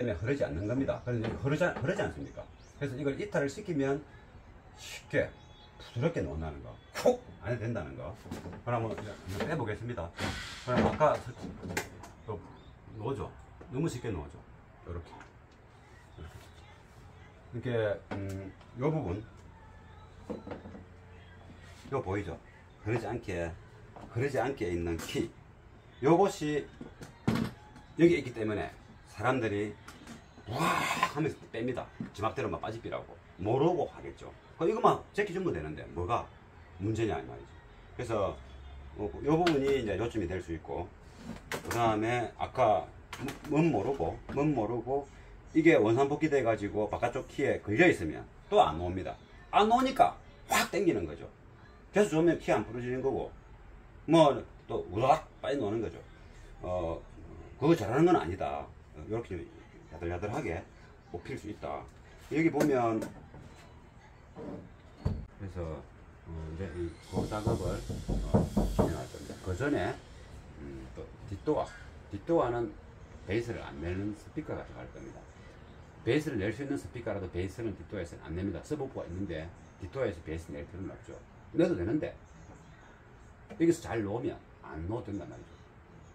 때문에 흐르지 않는 겁니다. 그런데 흐르지 않습니까? 그래서 이걸 이탈을 시키면 쉽게 부드럽게 넣는다는 거, 콕 안 해도 된다는 거. 그럼 한번 빼보겠습니다. 그럼 아까 또 넣어줘. 너무 쉽게 넣어줘. 이렇게. 이렇게 요 부분, 요 보이죠? 흐르지 않게 있는 키. 요것이 여기 있기 때문에 사람들이 와 하면서 뺍니다. 지막대로 막 빠지기라고 모르고 하겠죠. 이거만 제끼주면 되는데 뭐가 문제냐 이 말이죠. 그래서 요 부분이 이제 요점이 될 수 있고, 그 다음에 아까 뭔 모르고 이게 원산복귀 돼 가지고 바깥쪽 키에 걸려 있으면 또 안 나옵니다. 안 나오니까 확 당기는 거죠. 계속 좋으면 키 안 부러지는 거고, 뭐 또 우다닥 빨리 노는 거죠. 그거 잘하는 건 아니다. 이렇게 야들야들하게 뽑힐 수 있다. 여기 보면 그래서 이제 그 작업을 진행할 겁니다. 그 전에 또 뒷도어는 베이스를 안 내는 스피커가 들어갈 겁니다. 베이스를 낼 수 있는 스피커라도 베이스는 뒷도어에서는 안 냅니다. 서브우프가 있는데 뒷도어에서 베이스 낼 필요는 없죠. 내도 되는데 여기서 잘 놓으면 안 넣어도 된단 말이죠.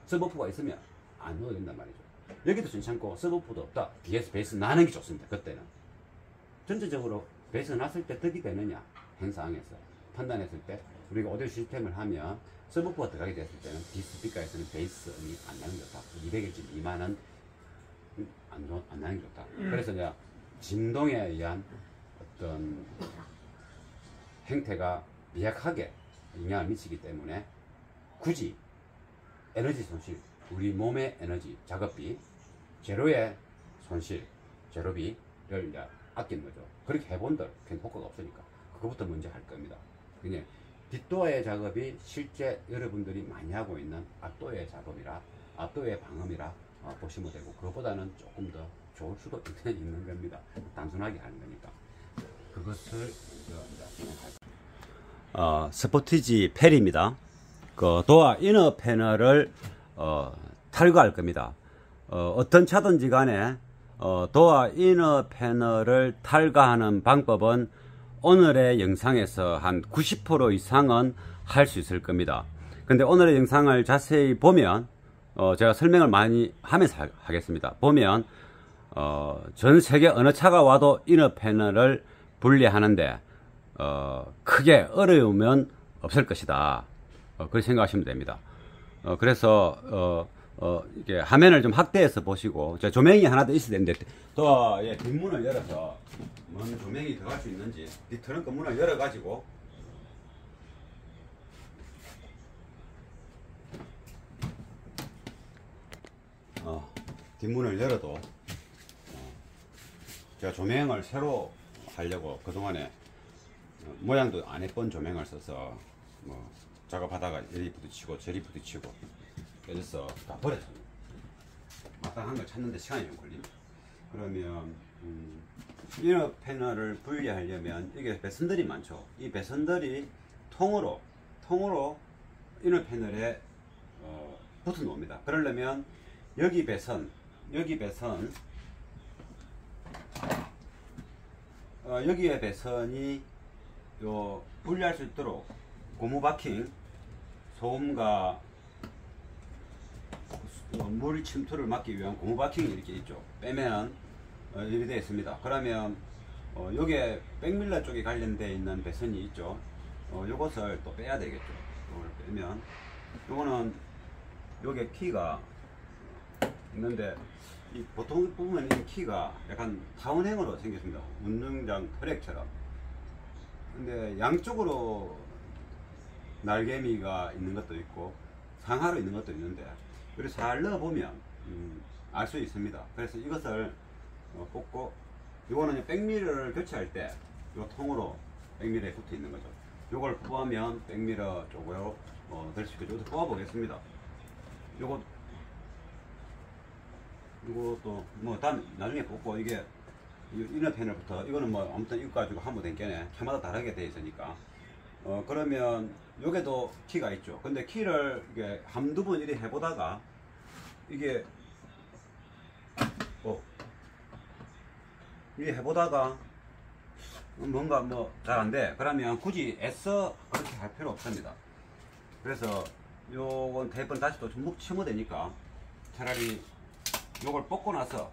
서브우프가 있으면 안 넣어도 된단 말이죠. 여기도 괜찮고 서브우프도 없다. 뒤에서 베이스 나는 게 좋습니다. 그때는 전체적으로 베이스 났을 때 득이 되느냐 행사항에서 판단했을 때 우리가 오디오 시스템을 하면 서브우프가 들어가게 됐을 때는 뒷스피커에서는 베이스음이 안 나는 게 좋다. 200일쯤 미만은 안 나는 게 좋다. 그래서 이제 진동에 의한 어떤 행태가 미약하게 영향을 미치기 때문에 굳이 에너지 손실, 우리 몸의 에너지, 작업비, 재료의 손실, 재료비를 이제 아끼는 거죠. 그렇게 해본들 그냥 효과가 없으니까 그거부터 먼저 할 겁니다. 그냥 뒷도어의 작업이 실제 여러분들이 많이 하고 있는 앞도어의 작업이라, 앞도어의 방음이라 보시면 되고, 그것보다는 조금 더 좋을 수도 있는 겁니다. 단순하게 하는 거니까. 그것을 진행할 스포티지 펠입니다. 그 도어 이너 패널을 탈거할 겁니다. 어떤 차든지 간에 도어 이너 패널을 탈거하는 방법은 오늘의 영상에서 한 90% 이상은 할 수 있을 겁니다. 근데 오늘의 영상을 자세히 보면 제가 설명을 많이 하면서 하겠습니다. 보면 전 세계 어느 차가 와도 이너 패널을 분리하는데 크게 어려움은 없을 것이다. 그렇게 생각하시면 됩니다. 그래서 이게 화면을 좀 확대해서 보시고, 조명이 하나 더 있어야 되는데 또 뒷문을 열어서 뭔 조명이 들어갈 수 있는지 뒷 트렁크 문을 열어 가지고 뒷문을 열어도 제가 조명을 새로 하려고 그동안에 모양도 안 예쁜 조명을 써서 뭐 작업하다가 이리 부딪히고 저리 부딪히고 그래서 다 버렸습니다. 마땅한 걸 찾는데 시간이 좀 걸립니다. 그러면 이너 패널을 분리하려면 이게 배선들이 많죠. 이 배선들이 통으로 이너 패널에 붙어 놓습니다. 그러려면 여기에 배선이 분리할 수 있도록 고무 바킹, 소음과 물 침투를 막기 위한 고무 바킹이 이렇게 있죠. 빼면 이렇게 되어 있습니다. 그러면 여기에 백밀러 쪽에 관련되어 있는 배선이 있죠. 요것을 또 빼야 되겠죠. 이걸 빼면 요거는 여기에 키가 있는데 보통 보면 이 키가 약간 타원형으로 생겼습니다. 운동장 트랙처럼. 근데 양쪽으로 날개미가 있는 것도 있고 상하로 있는 것도 있는데, 그래서 잘 넣어보면 알 수 있습니다. 그래서 이것을 뽑고, 이거는 백미러를 교체할 때 이 통으로 백미러에 붙어 있는 거죠. 이걸 뽑으면 백미러 쪽으로 될 수 있겠죠. 이것도 뽑아 보겠습니다. 이것도 뭐 다음 나중에 뽑고, 이게 이너 패널부터 이거는 뭐 아무튼 이거 가지고 한번 된 게네 차마다 다르게 되어 있으니까 그러면 여기도 키가 있죠. 근데 키를 이게 한두 번 이렇게 해보다가 이게 이게 해보다가 뭔가 뭐 잘 안 돼. 그러면 굳이 애써 그렇게 할 필요 없습니다. 그래서 요건 테이프는 다시 또 전부 치면 되니까 차라리 요걸 뽑고 나서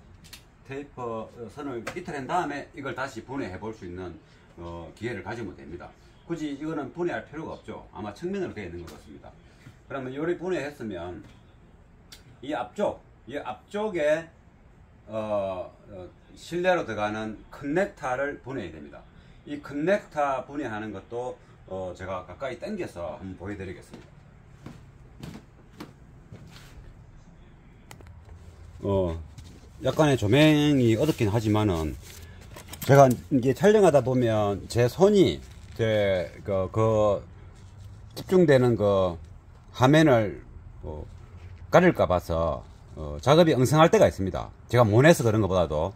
테이프 선을 이탈한 다음에 이걸 다시 분해해 볼 수 있는 기회를 가지면 됩니다. 굳이 이거는 분해할 필요가 없죠. 아마 측면으로 되어 있는 것 같습니다. 그러면 요리 분해했으면 이 앞쪽에 실내로 들어가는 커넥터를 분해해야 됩니다. 이 커넥터 분해하는 것도 제가 가까이 당겨서 한번 보여드리겠습니다. 약간의 조명이 어둡긴 하지만은 제가 이게 촬영하다 보면 제 손이 집중되는 그 화면을 가릴까 봐서 작업이 엉성할 때가 있습니다. 제가 못해서 그런 것보다도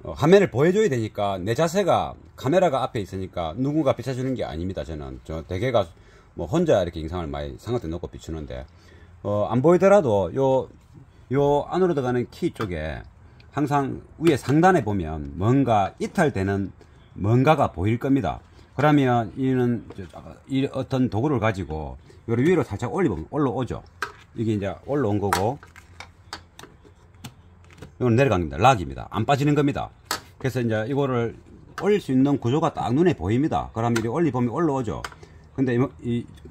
화면을 보여줘야 되니까 내 자세가 카메라가 앞에 있으니까 누군가 비춰주는 게 아닙니다. 저 대개가 뭐 혼자 이렇게 영상을 많이 삼각대 놓고 비추는데 안 보이더라도 요 안으로 들어가는 키 쪽에 항상 위에 상단에 보면 뭔가 이탈되는 뭔가가 보일 겁니다. 그러면 이는 어떤 도구를 가지고 요를 위로 살짝 올려보면 올라오죠. 이게 이제 올라온 거고 이건 내려간 겁니다. 락입니다. 안 빠지는 겁니다. 그래서 이제 이거를 올릴 수 있는 구조가 딱 눈에 보입니다. 그러면 이렇게 올려보면 올라오죠. 근데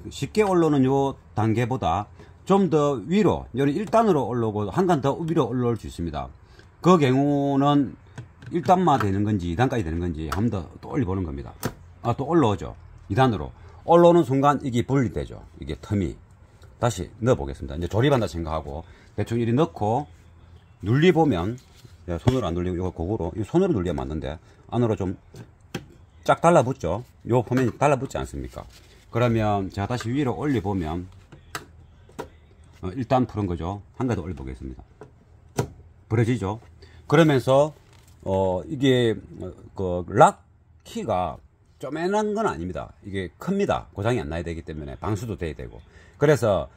쉽게 올라오는 요 단계보다 좀 더 위로, 요는 1단으로 올라오고 한 칸 더 위로 올라올 수 있습니다. 그 경우는 1단만 되는 건지 2단까지 되는 건지 한 번 더 또 올려보는 겁니다. 또 올라오죠. 2단으로. 올라오는 순간 이게 분리되죠. 이게 틈이. 다시 넣어보겠습니다. 이제 조립한다 생각하고 대충 이리 넣고 눌리보면 손으로 안 눌리고 이거 고구로 손으로 눌리면 맞는데 안으로 좀 쫙 달라붙죠. 요 표면이 달라붙지 않습니까? 그러면 제가 다시 위로 올려보면 일단 푸른 거죠. 한 가지 더 올려보겠습니다. 부러지죠. 그러면서 이게 락 키가 쪼매난 건 아닙니다. 이게 큽니다. 고장이 안 나야 되기 때문에 방수도 돼야 되고. 그래서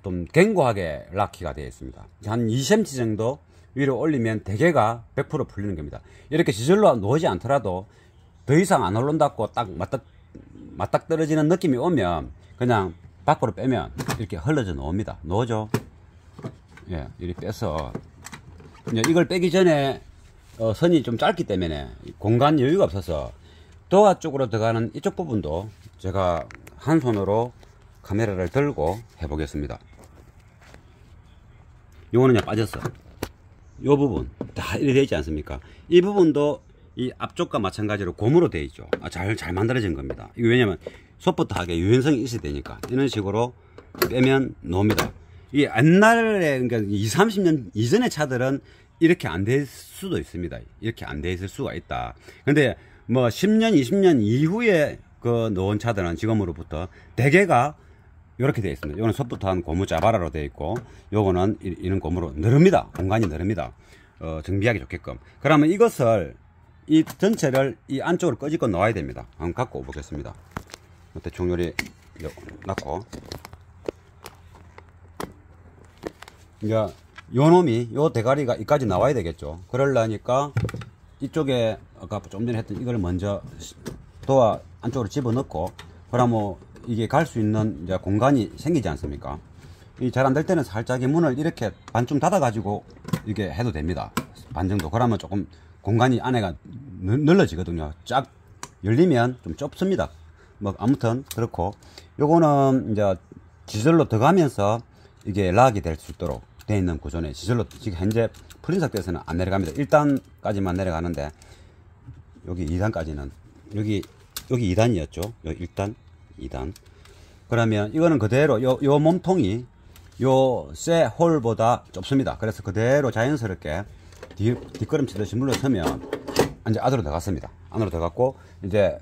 좀 견고하게 락키가 되어 있습니다. 한 2cm 정도 위로 올리면 대개가 100% 풀리는 겁니다. 이렇게 지절로 놓지 않더라도 더 이상 안 올른다고 딱 맞닥 떨어지는 느낌이 오면 그냥 밖으로 빼면 이렇게 흘러져 놓습니다. 놓죠. 예, 이렇게 빼서 이걸 빼기 전에 선이 좀 짧기 때문에 공간 여유가 없어서 도화 쪽으로 들어가는 이쪽 부분도 제가 한 손으로 카메라를 들고 해보겠습니다. 요거는 그냥 빠졌어. 요 부분 다 이렇게 되어 있지 않습니까? 이 부분도 이 앞쪽과 마찬가지로 고무로 되어 있죠. 잘 만들어진 겁니다. 이거 왜냐면 소프트하게 유연성이 있어야 되니까 이런 식으로 빼면 놓습니다. 이 옛날에 그러니까 20, 30년 이전의 차들은 이렇게 안 될 수도 있습니다. 이렇게 안 돼 있을 수가 있다. 근데 뭐 10년, 20년 이후에 놓은 차들은 지금으로부터 대개가 이렇게 되어 있습니다. 이거는 소프트한 고무 자바라로 되어 있고, 요거는 이런 고무로 늘릅니다. 공간이 늘릅니다. 정비하기 좋게끔. 그러면 이것을 이 전체를 이 안쪽으로 끄집고 넣어야 됩니다. 한번 갖고 오겠습니다. 대충 요리 놨고, 이제 요 놈이 요 대가리가 이까지 나와야 되겠죠. 그러려니까 이쪽에 아까 좀 전에 했던 이걸 먼저 도화 안쪽으로 집어넣고, 그러면 이게 갈 수 있는 이제 공간이 생기지 않습니까? 이 잘 안 될 때는 살짝 이 문을 이렇게 반쯤 닫아 가지고 이게 해도 됩니다. 반 정도. 그러면 조금 공간이 안에가 늘러지거든요. 쫙 열리면 좀 좁습니다. 뭐 아무튼 그렇고, 요거는 이제 지절로 들어가면서 이게 락이 될 수 있도록 되어 있는 구조네. 지절로 지금 현재 풀린 상태에서는 안 내려갑니다. 1단까지만 내려가는데 여기 2단까지는 여기 2단이었죠. 여기 1단 2단. 그러면 이거는 그대로 요 몸통이 요 쇠 홀보다 좁습니다. 그래서 그대로 자연스럽게 뒷걸음치듯이 물러서면 이제 안으로 들어갔습니다. 안으로 들어갔고 이제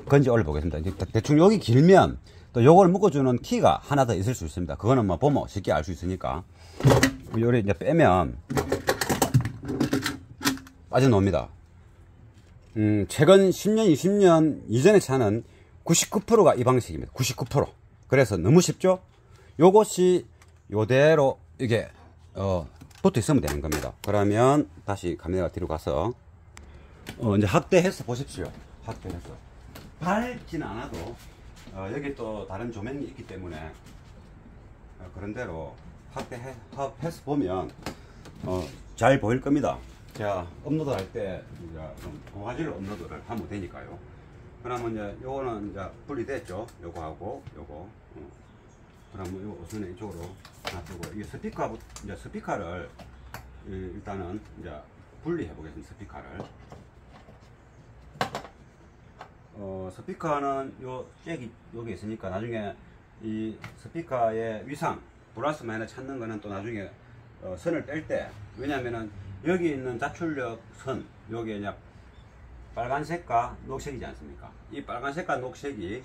건지 올려보겠습니다. 이제 대충 여기 길면 또 요걸 묶어주는 키가 하나 더 있을 수 있습니다. 그거는 뭐 보면 쉽게 알 수 있으니까 요리 이제 빼면 빠져나옵니다. 최근 10년, 20년 이전의 차는 99%가 이 방식입니다. 99%. 그래서 너무 쉽죠? 요것이 요대로 이게 붙어 있으면 되는 겁니다. 그러면 다시 카메라 뒤로 가서 이제 확대해서 보십시오. 확대해서 밝진 않아도 여기 또 다른 조명이 있기 때문에 그런 대로 확대해서 보면 잘 보일 겁니다. 자, 업로드 할 때 이제 고화질 업로드를 하면 되니까요. 그러면 이제 요거는 이제 분리됐죠. 요거하고 요거. 그러면 요 우선은 이쪽으로 놔두고, 이 스피커를 일단은 이제 분리해 보겠습니다. 스피커를. 스피커는 요 잭이 여기 있으니까 나중에 이 스피커의 위상 플러스 마이너스 찾는 거는 또 나중에 선을 뺄 때, 왜냐면은 여기 있는 자출력 선, 여기 이제 빨간색과 녹색이지 않습니까? 이 빨간색과 녹색이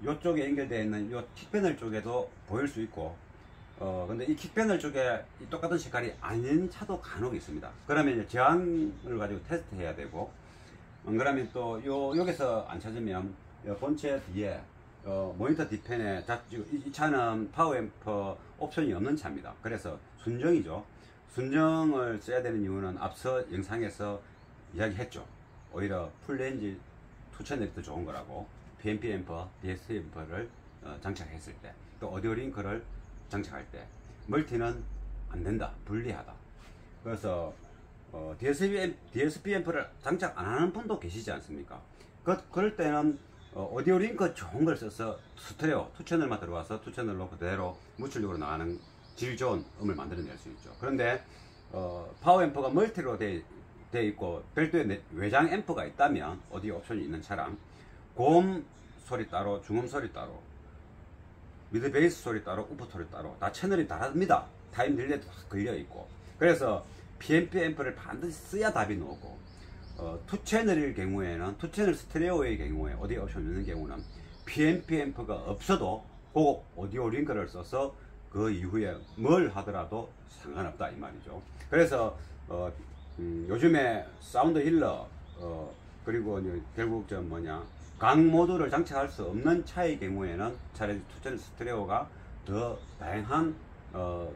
요쪽에 연결되어 있는 요 킥패널 쪽에도 보일 수 있고, 근데 이 킥패널 쪽에 이 똑같은 색깔이 아닌 차도 간혹 있습니다. 그러면 이제 저항을 가지고 테스트 해야 되고, 그러면 또 여기서 안 찾으면 본체 뒤에 모니터 뒤편에 이 차는 파워앰프 옵션이 없는 차입니다. 그래서 순정이죠. 순정을 써야 되는 이유는 앞서 영상에서 이야기했죠. 오히려 풀레인지 투채널이 더 좋은 거라고. PNP 앰프, DS 앰프를 장착했을 때, 또 오디오 링크를 장착할 때 멀티는 안 된다, 불리하다. 그래서 DSP 앰프를 장착 안 하는 분도 계시지 않습니까? 그럴 때는 오디오 링크 좋은 걸 써서 스테레오 투 채널만 들어와서 투 채널로 그대로 무출력으로 나가는 질 좋은 음을 만들어낼 수 있죠. 그런데 파워 앰프가 멀티로 돼 있고 별도의 외장 앰프가 있다면, 오디오 옵션이 있는 차량, 고음 소리 따로, 중음 소리 따로, 미드 베이스 소리 따로, 우프 소리 따로, 다 채널이 다릅니다. 타임 딜레이도 걸려 있고. 그래서 PNP 앰프를 반드시 써야 답이 나오고, 투 채널일 경우에는, 투 채널 스테레오의 경우에, 오디오 옵션 있는 경우는 PNP 앰프가 없어도 꼭 오디오 링크를 써서 그 이후에 뭘 하더라도 상관없다 이 말이죠. 그래서 요즘에 사운드 힐러, 그리고 결국 강 모드를 장착할 수 없는 차의 경우에는 차라리 투 채널 스테레오가 더 다양한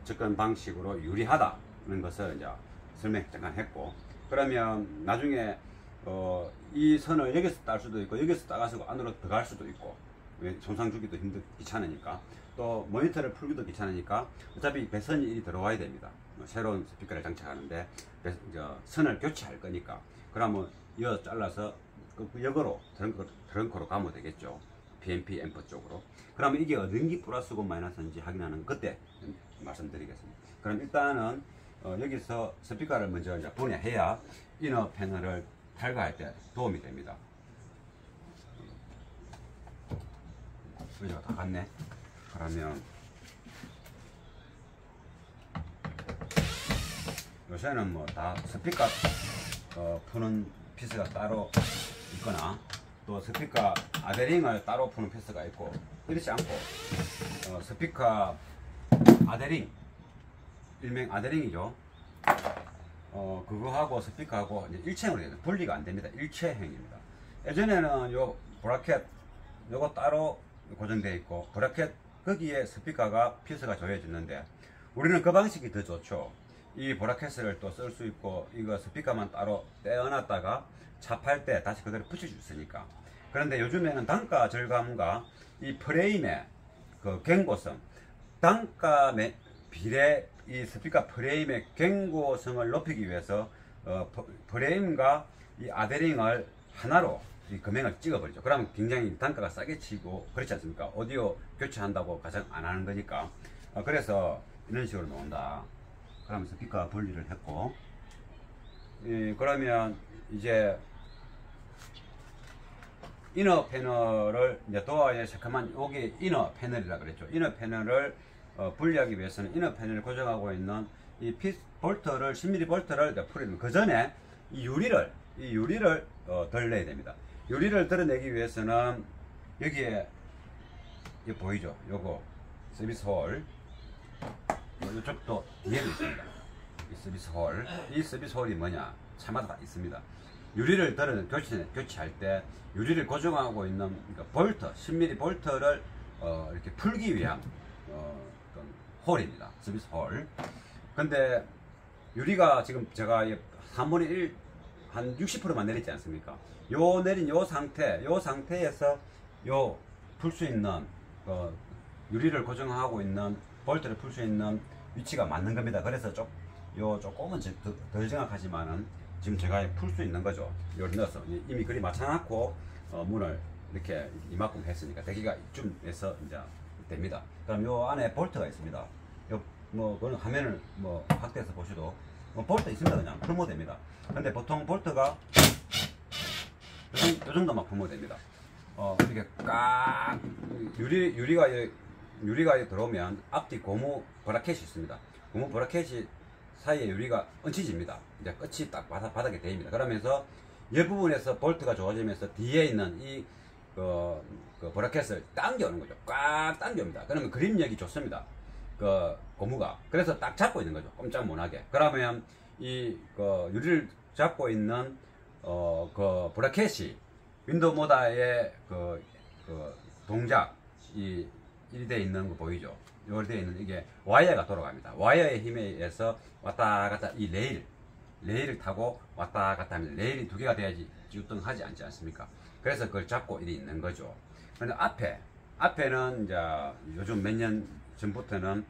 접근 방식으로 유리하다는 것을 이제 설명 잠깐 했고, 그러면 나중에 이 선을 여기서 딸 수도 있고, 여기서 따가지고 안으로 들어갈 수도 있고, 손상 주기도 귀찮으니까, 또 모니터를 풀기도 귀찮으니까 어차피 배선이 이리 들어와야 됩니다. 새로운 스피커를 장착하는데 선을 교체할 거니까, 그러면 이어 잘라서 역으로 트렁크로 가면 되겠죠. PNP 앰프 쪽으로. 그러면 이게 어딘지 플러스고 마이너스인지 확인하는 그때 말씀드리겠습니다. 그럼 일단은 여기서 스피커를 먼저 이제 분해해야 이너 패널을 탈거할 때 도움이 됩니다. 의자가 다 갔네. 그러면 요새는 뭐 다 스피커 푸는 피스가 따로 있거나, 또 스피커 아데링을 따로 푸는 피스가 있고, 그렇지 않고 스피커 아데링, 일명 아데링이죠. 그거하고 스피커하고 이제 일체형으로 되는, 분리가 안 됩니다. 일체형입니다. 예전에는 요 브라켓 요거 따로 고정되어 있고, 브라켓 거기에 스피커가 피스가 조여지는데, 우리는 그 방식이 더 좋죠. 이 브라켓을 또 쓸 수 있고, 이거 스피커만 따로 떼어놨다가 차팔 때 다시 그대로 붙일 수 있으니까. 그런데 요즘에는 단가 절감과 이 프레임의 그 견고성, 단가 비례 이 스피커 프레임의 견고성을 높이기 위해서 프레임과 이 아데링을 하나로 이 금액을 찍어버리죠. 그러면 굉장히 단가가 싸게 치고, 그렇지 않습니까? 오디오 교체한다고 가장 안 하는 거니까. 그래서 이런 식으로 나온다. 그러면 스피커 분리를 했고, 그러면 이제 이너 패널을 이제 도어에 잠깐만, 여기 이너 패널이라 그랬죠. 이너 패널을 분리하기 위해서는 이너 패널을 고정하고 있는 이 볼트를 10mm 볼트를 풀어야, 그 전에 이 유리를 덜내야 됩니다. 유리를 덜어내기 위해서는 여기에 이거 보이죠? 요거 서비스 홀, 이쪽도 뒤에도 있습니다. 이 서비스 홀, 이 서비스 홀이 뭐냐? 차마다 다 있습니다. 유리를 교체할 때 유리를 고정하고 있는, 그러니까 볼트, 10mm 볼트를 이렇게 풀기 위한 홀입니다. 서비스 홀. 근데 유리가 지금 제가 3분의 1 한 60%만 내리지 않습니까? 요 내린 요 상태에서 요 풀 수 있는 유리를 고정하고 있는 볼트를 풀 수 있는 위치가 맞는 겁니다. 그래서 조금은 덜 정확하지만은 지금 제가 풀 수 있는 거죠. 요를 넣어서 이미 그리 맞춰놨고 문을 이렇게 이만큼 했으니까 대기가 이쯤에서 이제 됩니다. 그럼 요 안에 볼트가 있습니다. 요 그거는 화면을 확대해서 보셔도 볼트 있습니다. 그냥 풀면 됩니다. 근데 보통 볼트가 요 정도만 풀면 됩니다. 이렇게 깍 유리가 들어오면 앞뒤 고무 브라켓이 있습니다. 고무 브라켓이 사이에 유리가 얹혀집니다. 이제 끝이 딱 바닥에 대입니다. 그러면서 이 부분에서 볼트가 좋아지면서 뒤에 있는 이 브라켓을 당겨오는 거죠. 꽉 당겨옵니다. 그러면 그립력이 좋습니다. 고무가. 그래서 딱 잡고 있는 거죠. 꼼짝 못하게. 그러면 이 유리를 잡고 있는 브라켓이 윈도우 모다의 동작이 돼 있는 거 보이죠? 여기 되어 있는 이게 와이어가 돌아갑니다. 와이어의 힘에 의해서 왔다 갔다 이 레일을 타고 왔다 갔다 합니다. 레일이 두 개가 돼야지 쭈뚱하지 않지 않습니까? 그래서 그걸 잡고 이리 있는 거죠. 근데 앞에는 이제 요즘 몇 년 전부터는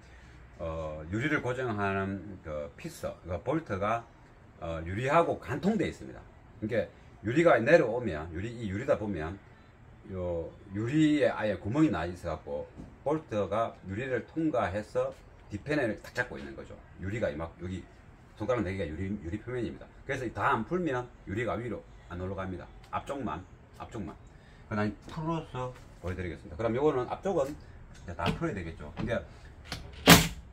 유리를 고정하는 피서, 볼트가 유리하고 간통되어 있습니다. 그러니까 유리가 내려오면 이 유리다 보면 요 유리에 아예 구멍이 나 있어 갖고 볼트가 유리를 통과해서 뒷편을 딱 잡고 있는 거죠. 유리가 여기 손가락 4개가 유리 표면입니다. 그래서 다 안 풀면 유리가 위로 안 올라갑니다. 앞쪽만. 그다음 풀어서 보여드리겠습니다. 그럼 요거는 앞쪽은 다 풀어야 되겠죠. 그러니까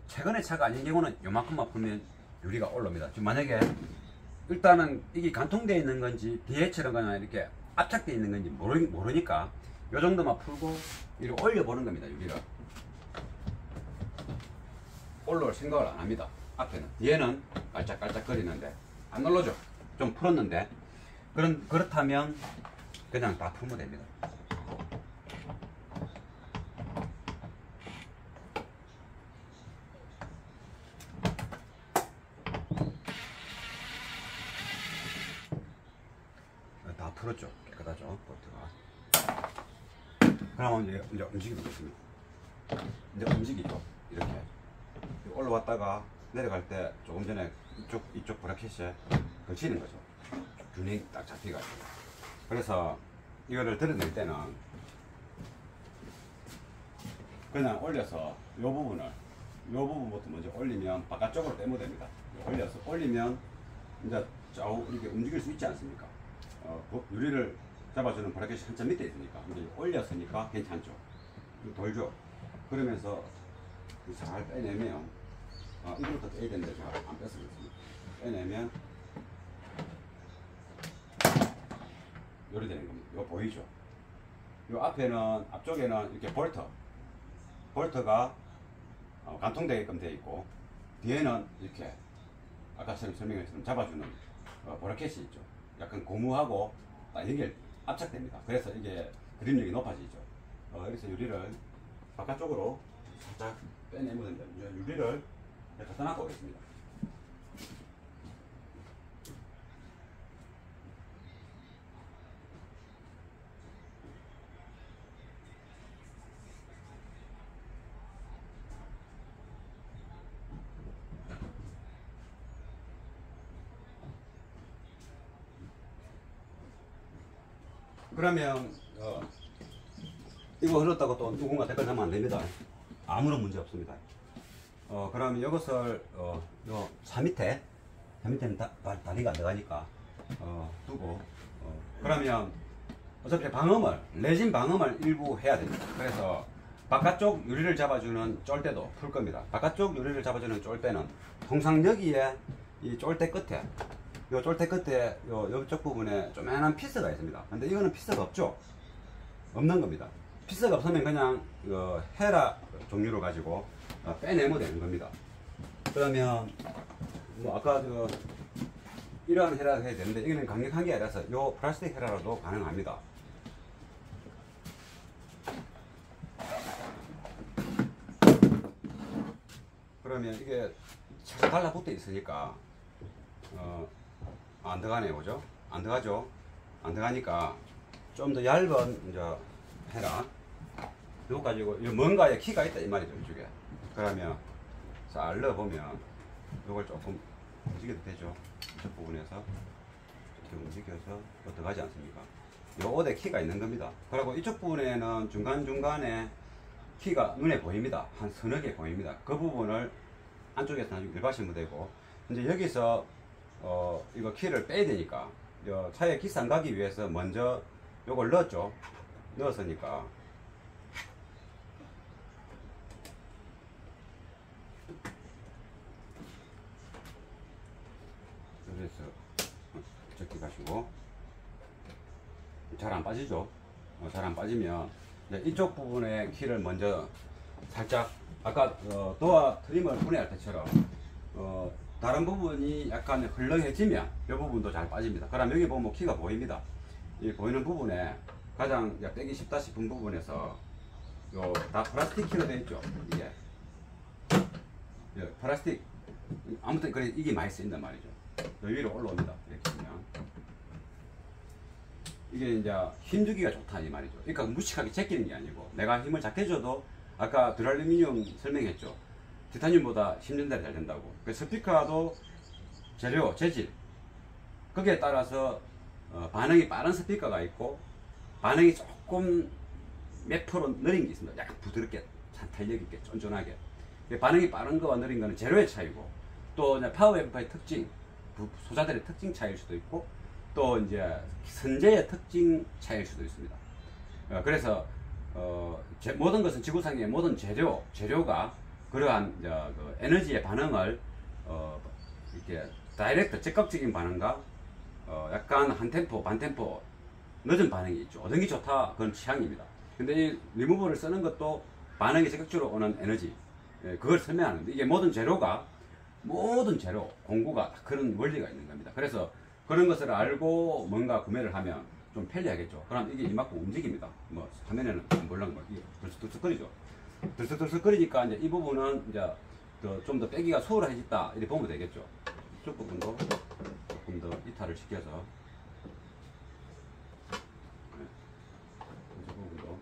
최근의 차가 아닌 경우는 요만큼만 풀면 유리가 올라옵니다. 지금 만약에 일단은 이게 간통되어 있는 건지 뒤에처럼 그냥 이렇게 압착되어 있는 건지 모르니까 요 정도만 풀고 이렇게 올려보는 겁니다. 유리를 올라올 생각을 안 합니다. 앞에는. 뒤에는 깔짝깔짝 거리는데 안 올라오죠. 좀 풀었는데 그렇다면 그냥 다 풀면 됩니다. 다 풀었죠. 깨끗하죠. 볼트가. 그러면 이제 움직이겠습니다. 이제 움직이죠. 이렇게 올라왔다가 내려갈 때 조금 전에 이쪽 브라켓에 걸치는 거죠. 균형이 딱 잡혀가지고. 그래서 이거를 들어낼 때는 그냥 올려서 요 부분부터 먼저 올리면 바깥쪽으로 빼면 됩니다. 올리면 이제 좌우 이렇게 움직일 수 있지 않습니까? 유리를 잡아주는 브라켓이 한참 밑에 있으니까 이제 올렸으니까 괜찮죠. 돌죠. 그러면서 잘 빼내면 이거부터 빼야 되는데 제가 안 뺐습니다. 빼내면 요리 되는 겁니다. 이거 보이죠? 요 앞쪽에는 이렇게 볼트가 간통되게끔 되어 있고 뒤에는 이렇게 아까 설명했처럼 잡아주는 브라켓이 있죠. 약간 고무하고 딱 압착됩니다. 그래서 이게 그립력이 높아지죠. 그래서 유리를 바깥쪽으로 살짝 빼내면 됩니다. 유리를 갖다 놔고 오겠습니다. 그러면 이거 흘렀다고 또 누군가 댓글 달면 안 됩니다. 아무런 문제 없습니다. 그럼 이것을 요 밑에는 다리가 안 들어가니까 두고 그러면 어차피 레진 방음을 일부 해야 됩니다. 그래서 바깥쪽 유리를 잡아주는 쫄대도 풀 겁니다. 바깥쪽 유리를 잡아주는 쫄대는 통상 여기에 이 쫄대 끝에 이쪽 부분에 조그만한 피스가 있습니다. 근데 이거는 피스가 없죠. 없는 겁니다. 피스가 없으면 그냥 헤라 종류로 가지고 빼내면 되는 겁니다. 그러면 아까 이러한 헤라를 해야 되는데 이거는 강력한 게 아니라서 요 플라스틱 헤라로도 가능합니다. 그러면 이게 잘 달라붙어 있으니까 안 들어가네요, 그죠? 안 들어가죠. 안 들어가니까 좀 더 얇은 이제 해라. 이거 가지고 뭔가에 키가 있다 이 말이죠. 이쪽에. 그러면 잘 넣어보면 이걸 조금 움직여도 되죠. 이쪽 부분에서 이렇게 움직여서 들어가지 않습니까? 요것에 키가 있는 겁니다. 그리고 이쪽 부분에는 중간중간에 키가 눈에 보입니다. 한 서너 개 보입니다. 그 부분을 안쪽에서 나중에 일바시면 되고, 이제 여기서 이거 키를 빼야 되니까 차에 기스 안 가기 위해서 먼저 요걸 넣었죠. 넣었으니까 그래서 적기 가시고 잘 안 빠지죠. 잘 안 빠지면 이쪽 부분에 키를 먼저 살짝 아까 도어 트림을 분해할 때처럼 다른 부분이 약간 흘렁해지면 이 부분도 잘 빠집니다. 그럼 여기 보면 키가 보입니다. 이 보이는 부분에 가장 빼기 쉽다 싶은 부분에서 다 플라스틱 키로 되어 있죠. 이게 플라스틱 아무튼 그래 이게 많이 쓰인단 말이죠. 요 위로 올라옵니다. 이렇게 보면 이게 이제 힘주기가 좋다 이 말이죠. 그러니까 무식하게 제끼는 게 아니고 내가 힘을 작게줘도 아까 드랄루미늄 설명했죠. 티타늄보다 힘전달이 잘 된다고. 그 스피커도 재료, 재질 거기에 따라서 반응이 빠른 스피커가 있고 반응이 조금 몇 프로 느린 게 있습니다. 약간 부드럽게 탄력 있게 쫀쫀하게. 반응이 빠른 거와 느린 거는 재료의 차이고 또 이제 파워 앰프의 특징, 소자들의 특징 차이일 수도 있고 또 이제 선재의 특징 차이일 수도 있습니다. 그래서 모든 것은 지구상의 모든 재료가 그러한 그 에너지의 반응을 이렇게 다이렉트 적극적인 반응과 약간 한 템포 반 템포 늦은 반응이 있죠. 어떤 게 좋다 그건 취향입니다. 근데 이 리무버를 쓰는 것도 반응이 적극적으로 오는 에너지 그걸 설명하는데 이게 모든 재료 공구가 그런 원리가 있는 겁니다. 그래서 그런 것을 알고 뭔가 구매를 하면 좀 편리하겠죠. 그럼 이게 이만큼 움직입니다. 뭐 화면에는 몰랑 뭐 이게 들썩들썩거리죠. 들썩들썩거리니까 이제 이 부분은 이제 좀 더 빼기가 수월해졌다 이렇게 보면 되겠죠. 이쪽 부분도 조금 더 이탈을 시켜서 이쪽 부분도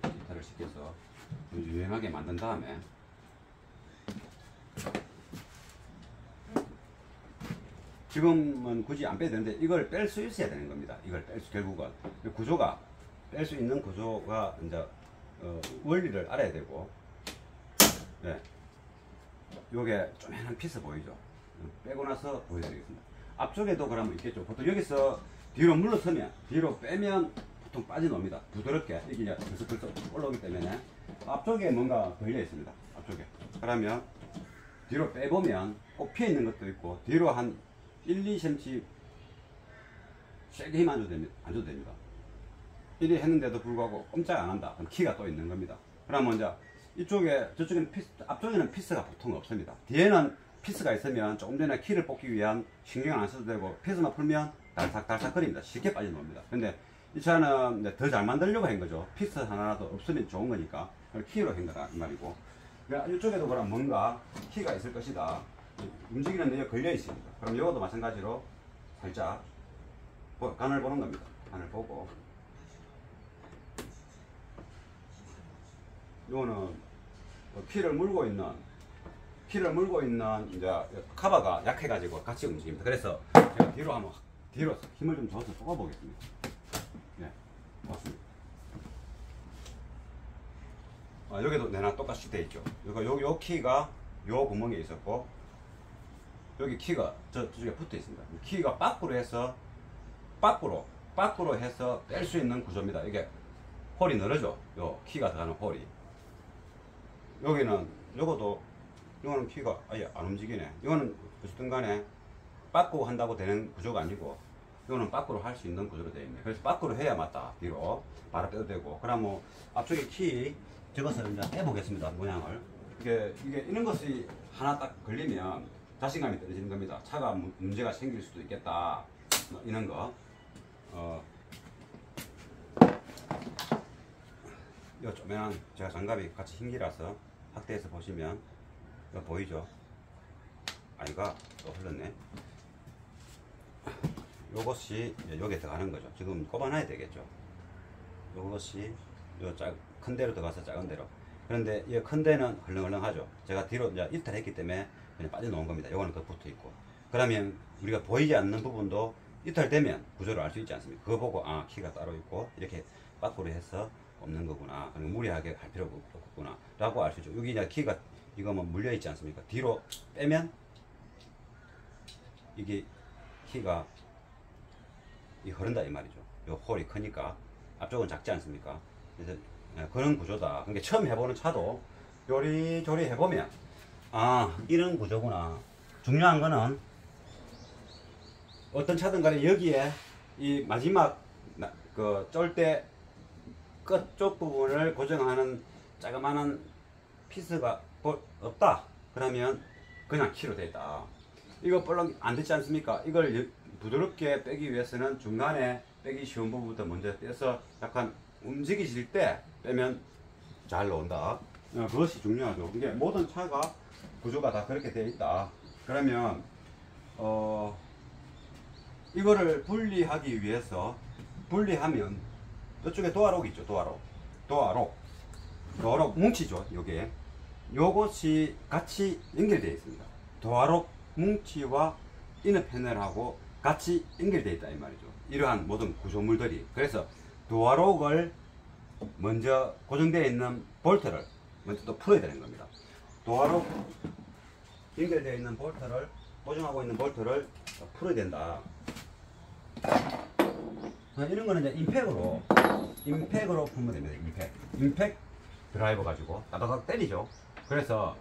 이탈을 시켜서 유연하게 만든 다음에 지금은 굳이 안 빼도 되는데 이걸 뺄 수 있어야 되는 겁니다. 이걸 결국은 구조가 뺄 수 있는 구조가 이제 원리를 알아야 되고, 요게 쪼매난 피스 보이죠? 빼고 나서 보여드리겠습니다. 앞쪽에도 그러면 있겠죠. 보통 여기서 뒤로 물러서면 뒤로 빼면 보통 빠져나옵니다. 부드럽게 이게 이제 들썩들썩 올라오기 때문에 앞쪽에 뭔가 걸려 있습니다. 앞쪽에. 그러면 뒤로 빼보면 꼭 피어 있는 것도 있고 뒤로 한 1, 2cm 세게 힘 안 줘도 됩니다. 이리 했는데도 불구하고 꼼짝 안 한다. 그럼 키가 또 있는 겁니다. 그러면 이제 저쪽에는 앞쪽에는 피스가 보통 없습니다. 뒤에는 피스가 있으면 조금 전에 키를 뽑기 위한 신경을 안 써도 되고 피스만 풀면 달싹달싹거립니다. 쉽게 빠져나옵니다. 근데 이 차는 더 잘 만들려고 한 거죠. 피스 하나라도 없으면 좋은 거니까 키로 한 거다 이 말이고. 이쪽에도 그럼 뭔가 키가 있을 것이다. 움직이는 데에 걸려 있습니다. 그럼 이것도 마찬가지로 살짝 간을 보는 겁니다. 간을 보고 이거는 키를 물고 있는 이제 카바가 약해가지고 같이 움직입니다. 그래서 제가 뒤로 힘을 좀 줘서 쏘아 보겠습니다. 네, 맞습니다. 여기도 내나 똑같이 돼 있죠. 요 키가 요 구멍에 있었고 여기 키가 저쪽에 붙어 있습니다. 키가 밖으로 해서 뺄 수 있는 구조입니다. 이게 홀이 늘어져. 요 키가 들어가는 홀이. 여기는 이거는 키가 아예 안 움직이네. 이거는 어쨌든 간에 밖으로 한다고 되는 구조가 아니고 이거는 밖으로 할 수 있는 구조로 되어 있네. 그래서 밖으로 해야 맞다. 뒤로 바로 빼도 되고. 그럼 뭐 앞쪽에 키 저것을 이제 빼보겠습니다. 모양을. 이게 이런 것이 하나 딱 걸리면 자신감이 떨어지는 겁니다. 차가 문제가 생길 수도 있겠다. 뭐 이런 거. 요 조그만한 제가 장갑이 같이 흰기라서 확대해서 보시면 이거 보이죠? 이거 또 흘렀네. 요것이 여기에 들어가는 거죠. 지금 꼽아놔야 되겠죠. 요것이 큰 데로 들어가서 작은 데로. 그런데 이 큰 데는 헐렁헐렁하죠. 제가 뒤로 이제 이탈했기 때문에 그냥 빠져나온 겁니다. 요거는 그 붙어 있고. 그러면 우리가 보이지 않는 부분도 이탈되면 구조를 알 수 있지 않습니까? 그거 보고 아 키가 따로 있고 이렇게 빠꾸를 해서 없는 거구나. 그리고 무리하게 할 필요가 없구나 라고 알 수 있죠. 여기 이제 키가 이거 뭐 물려 있지 않습니까? 뒤로 빼면 이게 키가 흐른다 이 말이죠. 요 홀이 크니까 앞쪽은 작지 않습니까? 그래서 그런 구조다. 그러니까 처음 해보는 차도 요리조리 해보면 아 이런 구조구나. 중요한 거는 어떤 차든 간에 여기에 이 마지막 그 쫄대 끝쪽 부분을 고정하는 자그마한 피스가 없다. 그러면 그냥 키로 되어 있다. 이거 볼록 안 됐지 않습니까? 이걸 부드럽게 빼기 위해서는 중간에 빼기 쉬운 부분부터 먼저 떼서 약간 움직이실 때 빼면 잘 나온다. 그것이 중요하죠. 이게 모든 차가 구조가 다 그렇게 되어 있다. 그러면 이거를 분리하기 위해서 분리하면 이쪽에 도어록 있죠. 도어록 뭉치죠. 요게 요것이 같이 연결되어 있습니다. 도어록 뭉치와 이너 패널하고 같이 연결되어 있다 이 말이죠. 이러한 모든 구조물들이. 그래서 도어록을 먼저 고정되어 있는 볼트를 먼저 또 풀어야 되는 겁니다. 도어록 연결되어 있는 볼트를 고정하고 있는 볼트를 풀어야 된다. 이런 거는 이제 임팩으로 풀면 됩니다. 임팩 드라이버 가지고 따다닥 때리죠. 그래서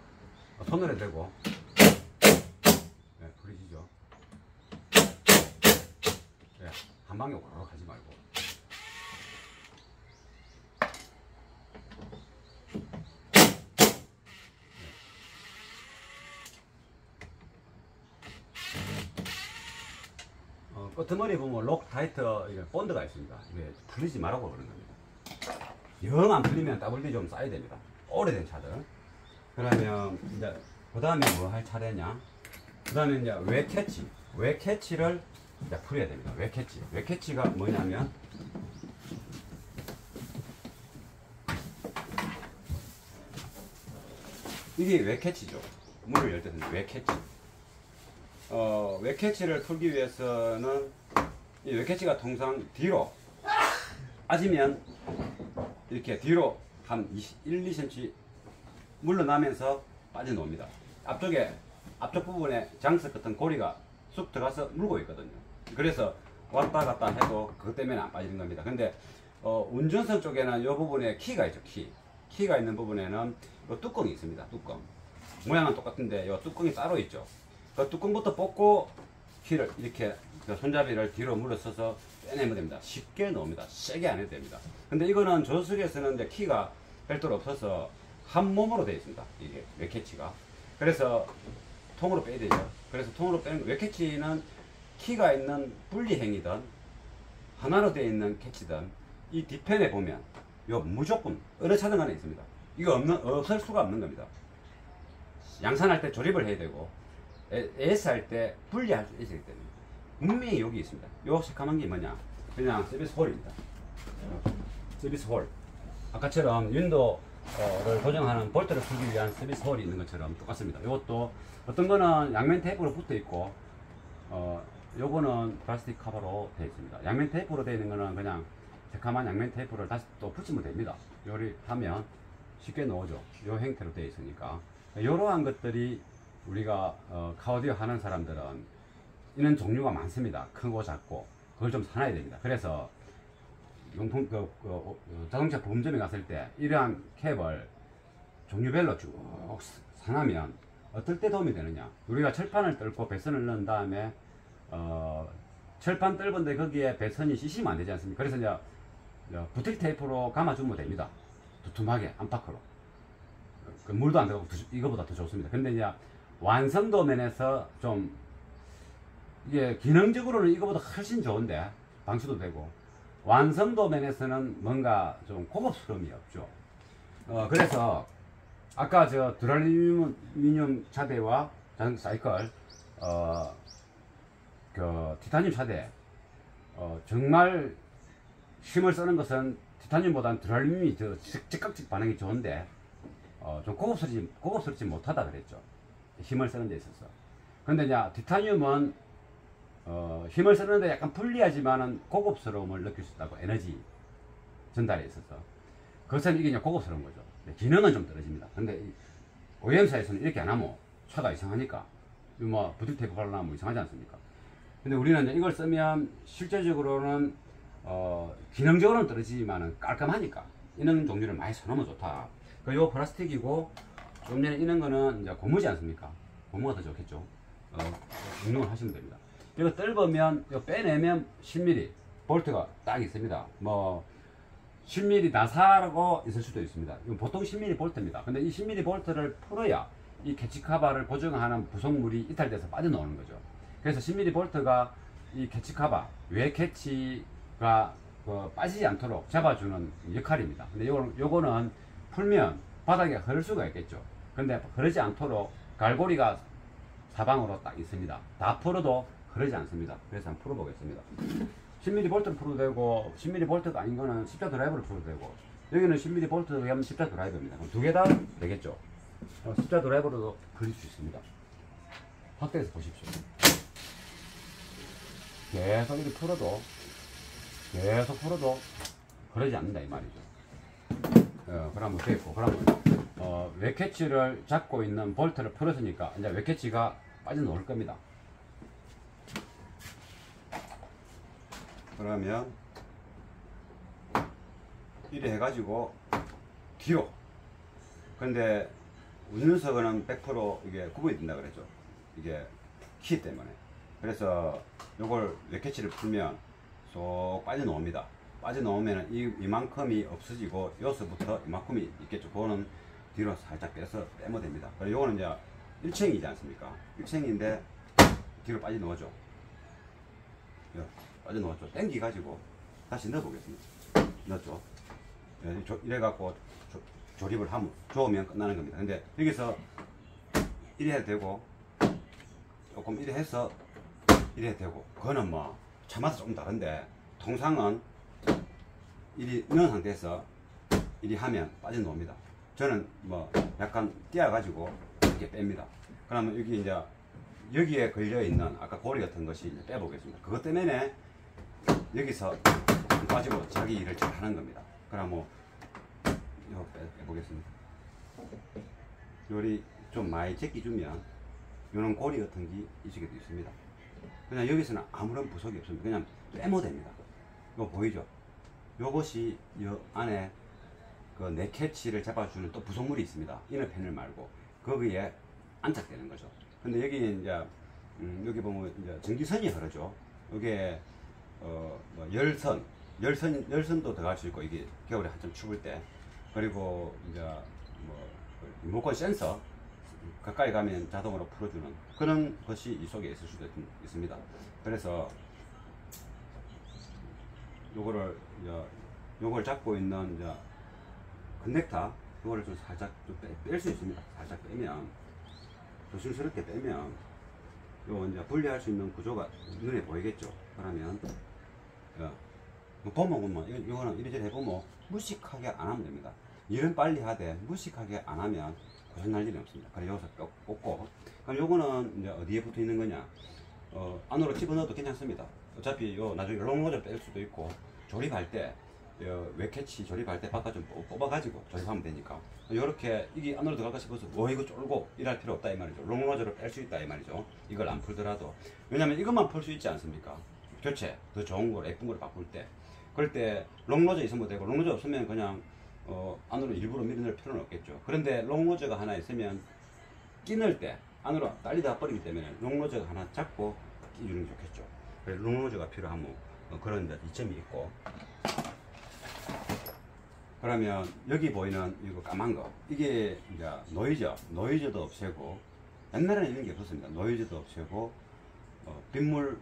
손으로 대고 부리시죠. 한 방에 오르륵 하지 말고. 끄트머리 보면 록 타이트 본드가 있습니다. 이게 풀리지 말라고 그러는 겁니다. 영 안 풀리면 WD 좀 써야 됩니다. 오래된 차들. 그러면 이제 그 다음에 뭐 할 차례냐? 그 다음에 이제 웨 캐치를 이제 풀어야 됩니다. 웨 캐치가 뭐냐면 이게 웨 캐치죠. 문을 열 때는 웨 캐치. 웨 캐치를 풀기 위해서는 이 웨 캐치가 통상 뒤로 빠지면 이렇게 뒤로 한 1, 2cm 물러나면서 빠져나옵니다. 앞쪽 부분에 장석 같은 고리가 쑥 들어가서 물고 있거든요. 그래서 왔다 갔다 해도 그것 때문에 안 빠지는 겁니다. 근데 운전석 쪽에는 이 부분에 키가 있죠. 키가 있는 부분에는 이 뚜껑이 있습니다. 뚜껑 모양은 똑같은데 이 뚜껑이 따로 있죠. 그 뚜껑부터 뽑고 키를 이렇게 그 손잡이를 뒤로 물러서서 빼내면 됩니다. 쉽게 나옵니다. 세게 안 해도 됩니다. 근데 이거는 조수석에서는 이제 키가 별도로 없어서 한 몸으로 되어 있습니다. 이게 웨캐치가. 그래서 통으로 빼야 되죠. 그래서 통으로 빼는 웨캐치는 키가 있는 분리행이든 하나로 되어 있는 캐치든 이 뒤편에 보면 요 무조건 어느 차든 간에 있습니다. 이거 없을 수가 없는 겁니다. 양산할 때 조립을 해야 되고 AS 할 때 분리할 수 있기 때문에 분명히 여기 있습니다. 요 새까만 게 뭐냐? 그냥 서비스 홀입니다. 서비스 홀. 아까처럼 윈도우를 고정하는 볼트를 풀기 위한 서비스 홀이 있는 것처럼 똑같습니다. 이것도 어떤 거는 양면 테이프로 붙어 있고, 요거는 플라스틱 커버로 되어 있습니다. 양면 테이프로 되어 있는 거는 그냥 새까만 양면 테이프를 다시 또 붙이면 됩니다. 요리 하면 쉽게 나오죠. 요 형태로 되어 있으니까. 이러한 것들이 우리가 카오디오 하는 사람들은 이런 종류가 많습니다. 크고 작고 그걸 좀 사놔야 됩니다. 그래서 용품 자동차 보험점에 갔을 때 이러한 캡을 종류별로 쭉 사놔면 어떨 때 도움이 되느냐? 우리가 철판을 뚫고 배선을 넣은 다음에 철판 뚫은데 거기에 배선이 씻으면 안 되지 않습니까? 그래서 이제 부틱 테이프로 감아주면 됩니다. 두툼하게 안팎으로. 물도 안 들어가고 이거보다 더 좋습니다. 근데 이제 완성도 면에서 좀 이게 기능적으로는 이거보다 훨씬 좋은데 방수도 되고 완성도 면에서는 뭔가 좀 고급스러움이 없죠. 그래서 아까 저 드랄루미늄 차대와 자동차 사이클 그 티타늄 차대 정말 힘을 쓰는 것은 티타늄보다는 드랄륨이 더 즉각 반응이 좋은데 좀 고급스럽지 못하다 그랬죠. 힘을 쓰는 데 있어서. 근데 이제 티타늄은 힘을 쓰는데 약간 불리하지만은 고급스러움을 느낄 수 있다고, 에너지 전달에 있어서. 그것은 이게 이제 고급스러운 거죠. 기능은 좀 떨어집니다. 근데 OEM사에서는 이렇게 안 하면 차가 이상하니까, 뭐 부들 테이프 발라면 뭐 이상하지 않습니까? 근데 우리는 이제 이걸 쓰면 실제적으로는 기능적으로는 떨어지지만은 깔끔하니까 이런 종류를 많이 써놓으면 좋다. 요 플라스틱이고, 좀 전에 이런 거는 이제 고무지 않습니까? 고무가 더 좋겠죠. 응용을 하시면 됩니다. 이거 뜰보면, 이거 빼내면 10mm 볼트가 딱 있습니다. 뭐 10mm 나사라고 있을 수도 있습니다. 이건 보통 10mm 볼트입니다. 근데 이 10mm 볼트를 풀어야 이 캐치 카바를 고정하는 부속물이 이탈돼서 빠져나오는 거죠. 그래서 10mm 볼트가 이 캐치 카바, 외 캐치가 빠지지 않도록 잡아주는 역할입니다. 근데 요거는 풀면 바닥에 흐를 수가 있겠죠. 근데 흐르지 않도록 갈고리가 사방으로 딱 있습니다. 다 풀어도 흐르지 않습니다. 그래서 한번 풀어보겠습니다. 10mm 볼트를 풀어도 되고, 10mm 볼트가 아닌 거는 십자 드라이버를 풀어도 되고, 여기는 10mm 볼트 하면 십자 드라이버입니다. 두 개 다 되겠죠. 십자 드라이버로도 그릴 수 있습니다. 확대해서 보십시오. 계속 이렇게 풀어도 흐르지 않는다 이 말이죠. 그러면 됐고, 그러면 외캐치를 잡고 있는 볼트를 풀었으니까 이제 외캐치가 빠져나올 겁니다. 그러면 이래 해가지고 뒤로. 근데 운전석은 100% 이게 구분이 된다 그랬죠. 이게 키 때문에. 그래서 요걸 외캐치를 풀면 쏙 빠져나옵니다. 빠져나오면 이만큼이 없어지고 여기서부터 이만큼이 있겠죠. 그거는 뒤로 살짝 빼면 됩니다. 그리고 요거는 이제 일체형이지 않습니까? 일체형인데 뒤로 빠져나오죠. 빠져나왔죠. 땡기 가지고 다시 넣어보겠습니다. 넣었죠. 이래갖고 조립을 하면 좋으면 끝나는 겁니다. 근데 여기서 이래 해도 되고, 조금 이래 해서 이래 해도 되고, 그거는 뭐 차마다 조금 다른데, 통상은 이리 넣은 상태에서 이리 하면 빠져나옵니다. 저는 뭐 약간 띄어가지고 이렇게 뺍니다. 그러면 여기 이제 여기에 걸려있는 아까 고리 같은 것이 이제 빼보겠습니다. 그것 때문에 여기서 빠지고 자기 일을 잘 하는 겁니다. 그럼 뭐 이거 빼보겠습니다. 요리 좀 많이 제끼주면 요런 고리 같은 게 이쪽에도 있습니다. 그냥 여기서는 아무런 부속이 없습니다. 그냥 빼면 됩니다. 이거 보이죠? 요것이 요 안에 그 넥캐치를 잡아주는 또 부속물이 있습니다. 이너 패널 말고 거기에 안착되는 거죠. 근데 여기 이제 여기 보면 이제 전기선이 흐르죠. 이게 뭐 열선도 들어갈 수 있고, 이게 겨울에 한참 추울 때. 그리고 이제 뭐 리모컨 센서 가까이 가면 자동으로 풀어주는 그런 것이 이 속에 있을 수도 있습니다. 그래서 요걸 잡고 있는 이제 커넥터, 요거를 좀 살짝 뺄 수 있습니다. 살짝 빼면, 조심스럽게 빼면 요 이제 분리할 수 있는 구조가 눈에 보이겠죠. 그러면 보면 이거는 이리저리 해보면 무식하게 안 하면 됩니다. 일은 빨리 하되 무식하게 안 하면 고장 날 일이 없습니다. 그래서 여기서 꽂고, 그럼 요거는 이제 어디에 붙어 있는 거냐, 안으로 집어넣어도 괜찮습니다. 어차피 요 나중에 롱로저 뺄 수도 있고, 조립할 때 외캐치 조립할 때 바깥 좀 뽑아가지고 조립하면 되니까, 요렇게 이게 안으로 들어갈까 싶어서 이거 쫄고 이럴 필요 없다 이 말이죠. 롱로저로 뺄 수 있다 이 말이죠. 이걸 안 풀더라도. 왜냐면 이것만 풀 수 있지 않습니까? 교체 더 좋은 걸 예쁜 걸 바꿀 때, 그럴 때 롱로저 있으면 되고, 롱로저 없으면 그냥 안으로 일부러 밀어넣을 필요는 없겠죠. 그런데 롱로저가 하나 있으면 끼넣을 때 안으로 딸리다 버리기 때문에 롱로저가 하나 잡고 끼주는 게 좋겠죠. 그래서 롱로저가 필요하면 그런 이점이 있고, 그러면 여기 보이는 이거 까만 거, 이게 이제 노이즈도 없애고, 옛날에는 이런 게 없었습니다. 노이즈도 없애고 빗물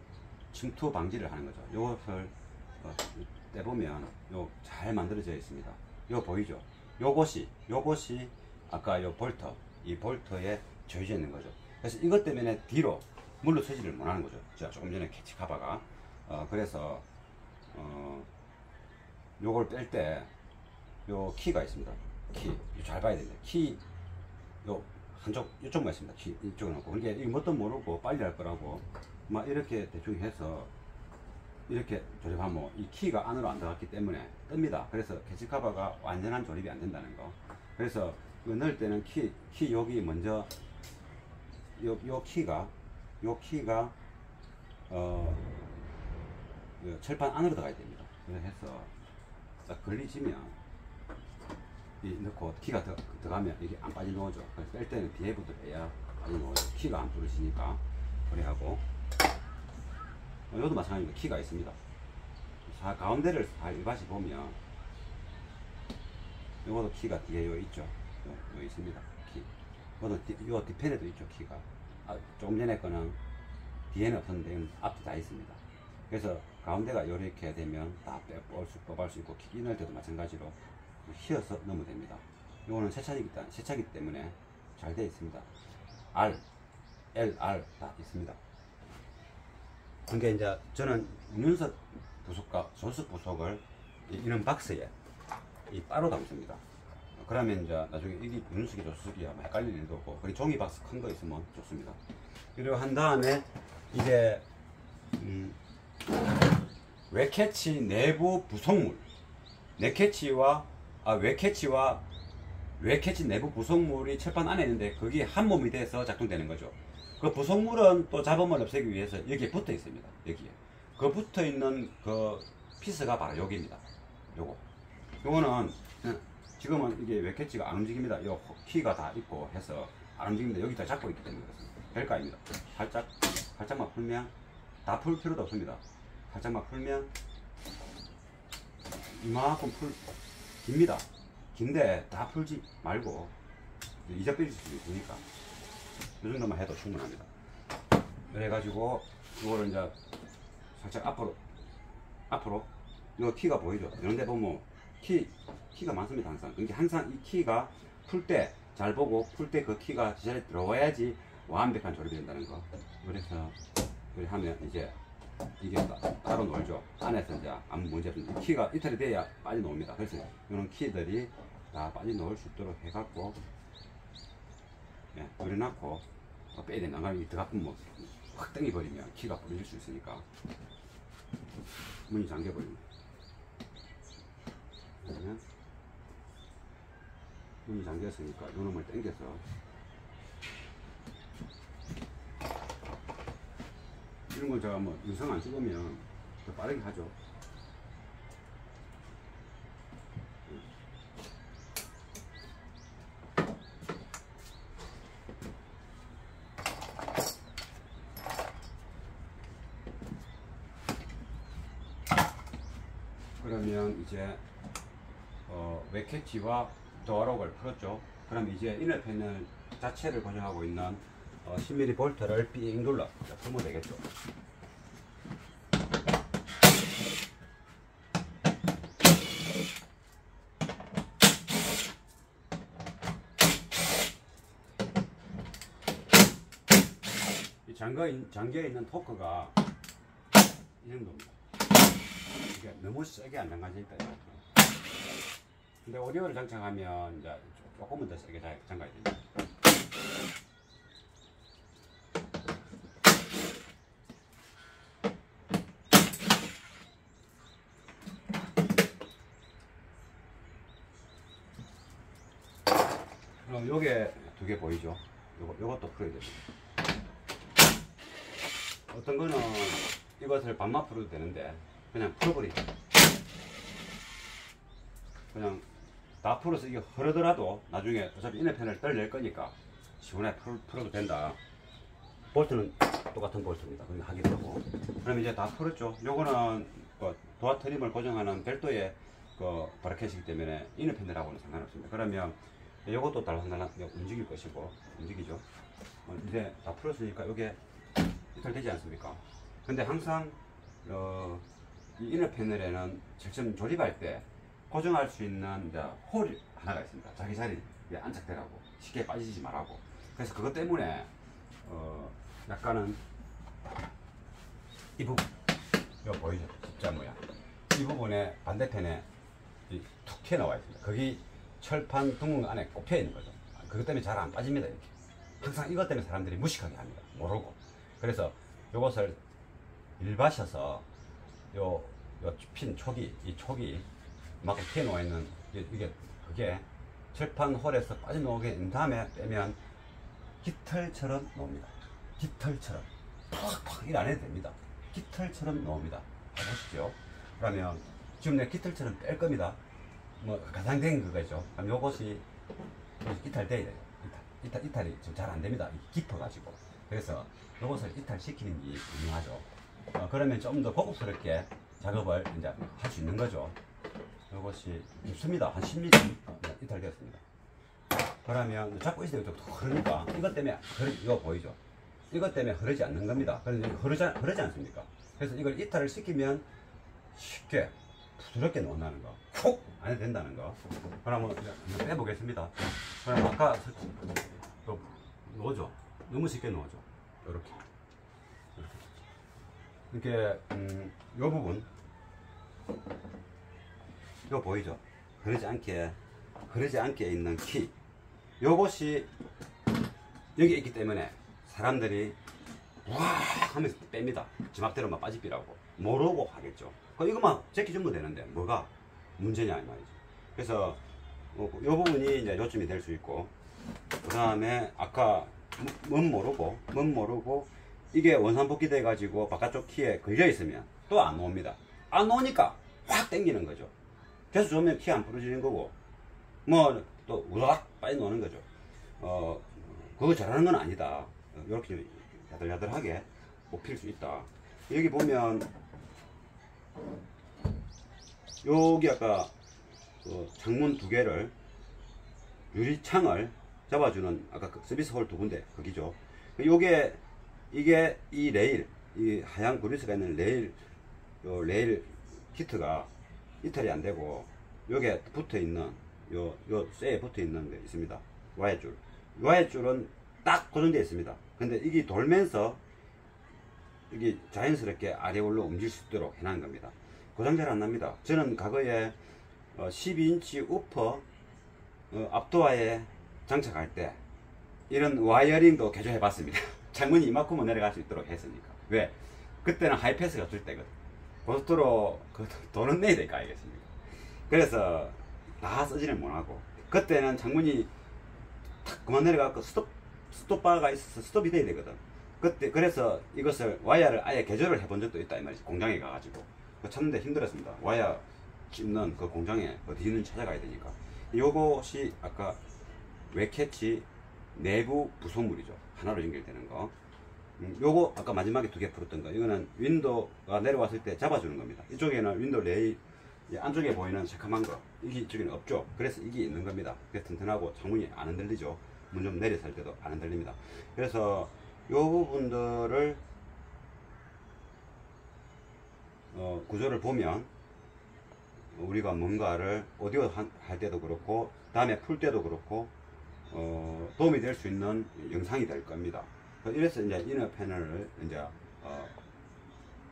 침투 방지를 하는 거죠. 요것을 떼보면 요 잘 만들어져 있습니다. 요 보이죠? 요것이 아까 요 볼터, 이 볼터에 조여져 있는 거죠. 그래서 이것 때문에 뒤로 물로 서지를 못하는 거죠. 제가 조금 전에 캐치 카바가 그래서 요걸 뺄 때 요 키가 있습니다. 키 잘 봐야 됩니다. 키 요 한쪽 이쪽만 있습니다. 키 이쪽은 없고, 그러니까 이 뭣도 모르고 빨리 할 거라고 막 이렇게 대충 해서 이렇게 조립하면 이 키가 안으로 안 들어갔기 때문에 뜹니다. 그래서 캐치 커버가 완전한 조립이 안 된다는 거. 그래서 이거 넣을 때는 키 여기 먼저 요 키가 철판 안으로 들어가야 됩니다. 그래서 딱 걸리지면 이 넣고 키가 들어가면 이게 안 빠져나오죠. 그래서 뺄 때는 뒤에부터 빼야 빠져나오죠. 키가 안 부러지니까. 그래 하고 이것도 마찬가지입니다. 키가 있습니다. 가운데를 일바시 보면 이것도 키가 뒤에 요 있죠. 요 있습니다. 키. 이것도 요 뒤편에도 있죠. 키가. 조금 전에 거는 뒤에는 없었는데 앞뒤 다 있습니다. 그래서 가운데가 이렇게 되면 다 뽑을 수 있고, 키 넣을 때도 마찬가지로 휘어서 넣으면 됩니다. 이거는 세차기 때문에 잘 되어 있습니다. R, L, R 다 있습니다. 그러니까 이제 저는 운윤석 부속과 조수 부속을 이런 박스에 따로 담습니다. 그러면 이제 나중에 이게 운윤석이 조수석이 아마 헷갈릴 일도 없고, 그리고 종이 박스 큰 거 있으면 좋습니다. 그리고 한 다음에 이제 외캐치 내부 부속물, 외캐치 내부 부속물이 철판 안에 있는데 그게 한 몸이 돼서 작동되는 거죠. 그 부속물은 또 잡음을 없애기 위해서 여기에 붙어 있습니다. 여기에 그 붙어 있는 그 피스가 바로 여기입니다. 요거는 지금은 이게 외캐치가 안 움직입니다. 요 키가 다 있고 해서 안 움직입니다. 여기 다 잡고 있기 때문에 그렇습니다. 별거 아닙니다. 살짝만 풀면, 다 풀 필요도 없습니다. 살짝만 풀면 이만큼 깁니다. 긴데 다 풀지 말고 잊어버릴 수 있으니까 이 정도만 해도 충분합니다. 그래가지고 이거를 이제 살짝 앞으로 이 키가 보이죠? 이런데 보면 키가 많습니다. 항상 이 키가 풀 때 잘 보고, 풀 때 그 키가 제자리에 들어와야지 완벽한 조립이 된다는 거. 그래서 그렇게 하면 이제 이게 따로 놀죠. 안에서 이제 아무 문제 없습니다. 키가 이탈이 돼야 빠져나옵니다. 그래서 이런 키들이 다 빠져나올 수 있도록 해갖고 그려놨고 빼야 된다. 안 들어가면 확 당겨버리면 키가 부러질 수 있으니까 문이 잠겨버립니다. 그러면 문이 잠겼으니까 요놈을 당겨서 이런 걸 제가 영상 안 찍으면 더 빠르게 하죠. 그러면 이제 외캐치와 도어록을 풀었죠. 그럼 이제 이너 패널 자체를 고정하고 있는 10mm 볼트를 삥 눌러 풀면 되겠죠. 이 잠겨 있는 토크가 이 정도입니다. 이게 너무 세게 안 잠가지니까요. 근데 오디오를 장착하면 이제 조금은 더 세게 잠가야 됩니다. 그럼 요게 두 개 보이죠? 요것도 풀어야 됩니다. 어떤 거는 이것을 반만 풀어도 되는데 그냥 풀어버리죠. 그냥 다 풀어서 이게 흐르더라도 나중에 어차피 이너펜을 떨낼 거니까 시원하게 풀어도 된다. 볼트는 똑같은 볼트입니다. 그냥 하기 되고. 그럼 이제 다 풀었죠. 요거는 도어 트림을 고정하는 별도의 브라켓이기 때문에 이너펜들하고는 상관없습니다. 그러면 요것도 달랑달랑 움직일 것이고, 움직이죠. 이제 다 풀었으니까 이게 이탈되지 않습니까? 근데 항상 이 이너 패널에는 직접 조립할 때 고정할 수 있는 이제 홀이 하나가 있습니다. 자기 자리에 안착되라고, 쉽게 빠지지 말라고. 그래서 그것 때문에 약간은 이 부분 이거 보이죠? 십자 모양 부분에 반대편에 툭 튀어나와 있습니다. 거기 철판 둥근 안에 꼽혀 있는 거죠. 그것 때문에 잘 안 빠집니다. 이렇게. 항상 이것 때문에 사람들이 무식하게 합니다. 모르고. 그래서 요것을 일바셔서 요 핀 촉이, 이 촉이 막 튀어나와 있는 그게 철판 홀에서 빠져나오게 된 다음에 빼면 깃털처럼 나옵니다. 깃털처럼 팍팍 일 안 해도 됩니다. 깃털처럼 나옵니다. 보시죠. 그러면 지금 내가 깃털처럼 뺄 겁니다. 뭐 가장된 그거죠. 그럼 요것이 이탈돼야 돼요. 이탈이 좀 잘 안 됩니다. 깊어가지고. 그래서 요것을 이탈시키는 게 중요하죠. 그러면 좀 더 고급스럽게 작업을 이제 할 수 있는 거죠. 요것이 있습니다. 한 10mm 이탈되었습니다. 그러면 자꾸 있을 때 흐르니까 이것 때문에 이거 보이죠? 이것 때문에 흐르지 않는 겁니다. 그런데 흐르지 않습니까? 그래서 이걸 이탈을 시키면 쉽게 부드럽게 나온다는 거. 콕! 안 해도 된다는 거. 그러면 빼보겠습니다. 그럼 아까 또 놓죠. 너무 쉽게 놓죠. 이렇게. 이렇게 요 부분 이거 보이죠? 흐르지 않게 있는 키. 요것이 여기 있기 때문에 사람들이 와 하면서 뺍니다. 지막대로 막 빠집니라고 모르고 하겠죠. 이거만 제끼 주면 되는데 뭐가 문제냐 이 말이죠. 그래서 요 부분이 이제 요점이 될 수 있고, 그 다음에 아까 뭔 모르고 이게 원산복귀 돼 가지고 바깥쪽 키에 걸려 있으면 또 안 나옵니다. 안 나오니까 확 당기는 거죠. 계속 좋으면 키 안 부러지는 거고, 뭐 또 우락 빠져 나오는 거죠. 그거 잘하는 건 아니다. 이렇게 야들야들하게 뽑힐 수 있다. 여기 보면 여기 아까 창문 두 개를 유리창을 잡아주는 아까 그 서비스 홀 두 군데 거기죠. 이게 이 레일, 이 하얀 그리스가 있는 레일 키트가 이탈이 안 되고 여기에 붙어 있는 요 쇠에 붙어 있는 게 있습니다. 와이줄은 딱 고정되어 있습니다. 근데 이게 돌면서 이게 자연스럽게 아래올로 움직일 수 있도록 해놓은 겁니다. 고장 잘 안 납니다. 저는 과거에 12인치 우퍼 앞도어에 장착할 때 이런 와이어링도 개조해 봤습니다. 창문이 이만큼은 내려갈 수 있도록 했으니까. 왜? 그때는 하이패스가 줄 때거든. 고속도로 돈은 내야 될 거 아니겠습니까? 그래서 다 쓰지를 못하고, 그때는 창문이 탁 그만 내려가고 스톱바가 있어서 스톱이 돼야 되거든. 그래서 이것을 와이어를 아예 개조를 해본 적도 있다 이 말이지. 공장에 가가지고 찾는데 힘들었습니다. 와이어 찝는 그 공장에 어디 있는지 찾아가야 되니까. 요것이 아까 웹캐치 내부 부속물이죠. 하나로 연결되는 거. 요거 아까 마지막에 두 개 풀었던 거, 이거는 윈도우가 내려왔을 때 잡아주는 겁니다. 이쪽에는 윈도우 레일 안쪽에 보이는 새카만 거, 이쪽에는 없죠. 그래서 이게 있는 겁니다. 그래서 튼튼하고 창문이 안 흔들리죠. 문 좀 내려서 할 때도 안 흔들립니다. 그래서 요 부분들을 구조를 보면 우리가 뭔가를 오디오 할 때도 그렇고 다음에 풀 때도 그렇고 도움이 될 수 있는 영상이 될 겁니다. 이래서 이제 이너 패널을 이제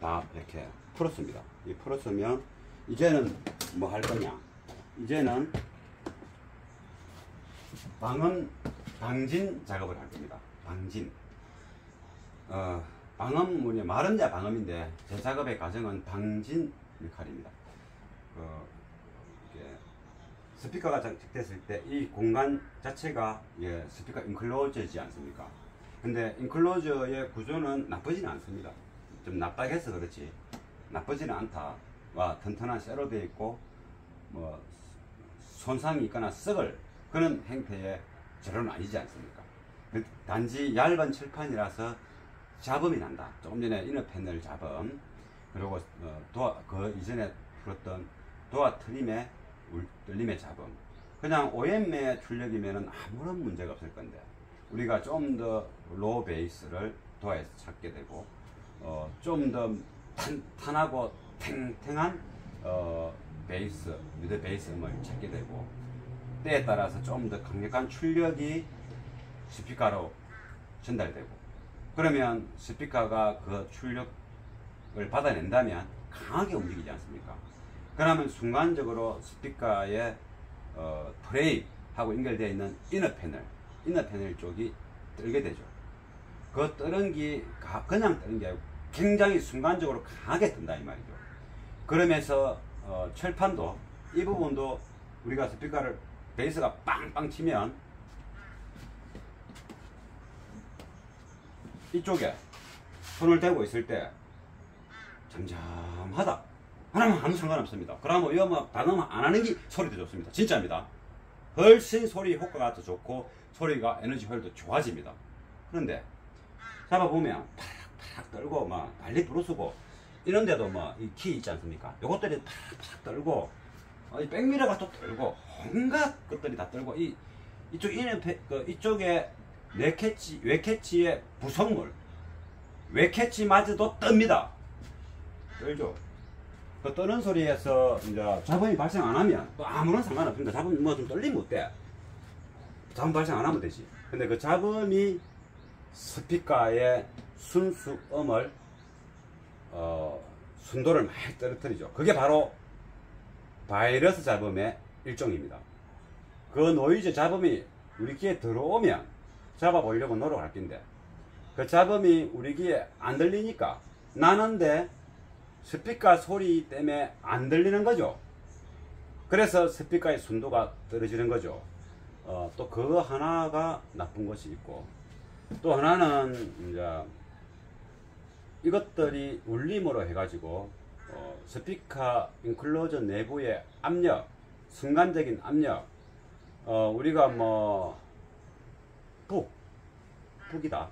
다 이렇게 풀었습니다. 이 풀었으면 이제는 뭐 할 거냐? 이제는 방진 작업을 할 겁니다. 방진. 방음문이 말은 방음인데 제 작업의 과정은 방진 역할입니다. 이렇게 스피커가 장착됐을 때 이 공간 자체가 스피커 인클로저이지 않습니까? 근데 인클로저의 구조는 나쁘지는 않습니다. 좀 납작해서 그렇지 나쁘지는 않다. 와 튼튼한 쇠로 되어 있고 뭐 손상이 있거나 썩을 그런 형태의 재료는 아니지 않습니까? 단지 얇은 철판이라서 잡음이 난다. 조금 전에 이너 패널 잡음, 그리고 그 이전에 풀었던 도어 트림의 뚫림의 잡음. 그냥 OM의 출력이면 아무런 문제가 없을 건데 우리가 좀 더 로우 베이스를 도어에서 찾게 되고 좀 더 탄탄하고 탱탱한 베이스, 미드 베이스 음을 찾게 되고, 때에 따라서 좀 더 강력한 출력이 스피커로 전달되고, 그러면 스피커가 그 출력을 받아낸다면 강하게 움직이지 않습니까? 그러면 순간적으로 스피커의 프레임하고 연결되어 있는 이너 패널 쪽이 떨게 되죠. 그 뜨는 게 그냥 뜨는 게 아니고 굉장히 순간적으로 강하게 뜬다 이 말이죠. 그러면서 철판도 이 부분도 우리가 스피커를 베이스가 빵빵 치면 이쪽에 손을 대고 있을 때 잠잠하다 하나면 아무 상관없습니다. 그러면 이 음악 방음 안 하는 게 소리도 좋습니다. 진짜입니다. 훨씬 소리 효과가 더 좋고 소리가 에너지 효율도 좋아집니다. 그런데 잡아보면 팍팍 떨고 막 난리 부르스고 이런데도 뭐 이 키 있지 않습니까? 요것들이 팍팍 떨고 이 백미러가 또 떨고 온갖 것들이 다 떨고 이쪽에 외캐치의 부속물 외캐치마저도 뜹니다. 떨죠. 그 떠는 소리에서 이제 잡음이 발생 안 하면 또 아무런 상관없습니다. 잡음 뭐 좀 떨리면 어때? 잡음 발생 안 하면 되지. 근데 그 잡음이 스피커의 순수음을 순도를 많이 떨어뜨리죠. 그게 바로 바이러스 잡음의 일종입니다. 그 노이즈 잡음이 우리 귀에 들어오면 잡아보려고 노력할 텐데 그 잡음이 우리 귀에 안 들리니까 나는데 스피커 소리 때문에 안 들리는 거죠. 그래서 스피커의 순도가 떨어지는 거죠. 또 그거 하나가 나쁜 것이 있고 또 하나는 이제 이것들이 울림으로 해가지고 스피커 인클로저 내부의 압력, 순간적인 압력, 우리가 뭐 북이다.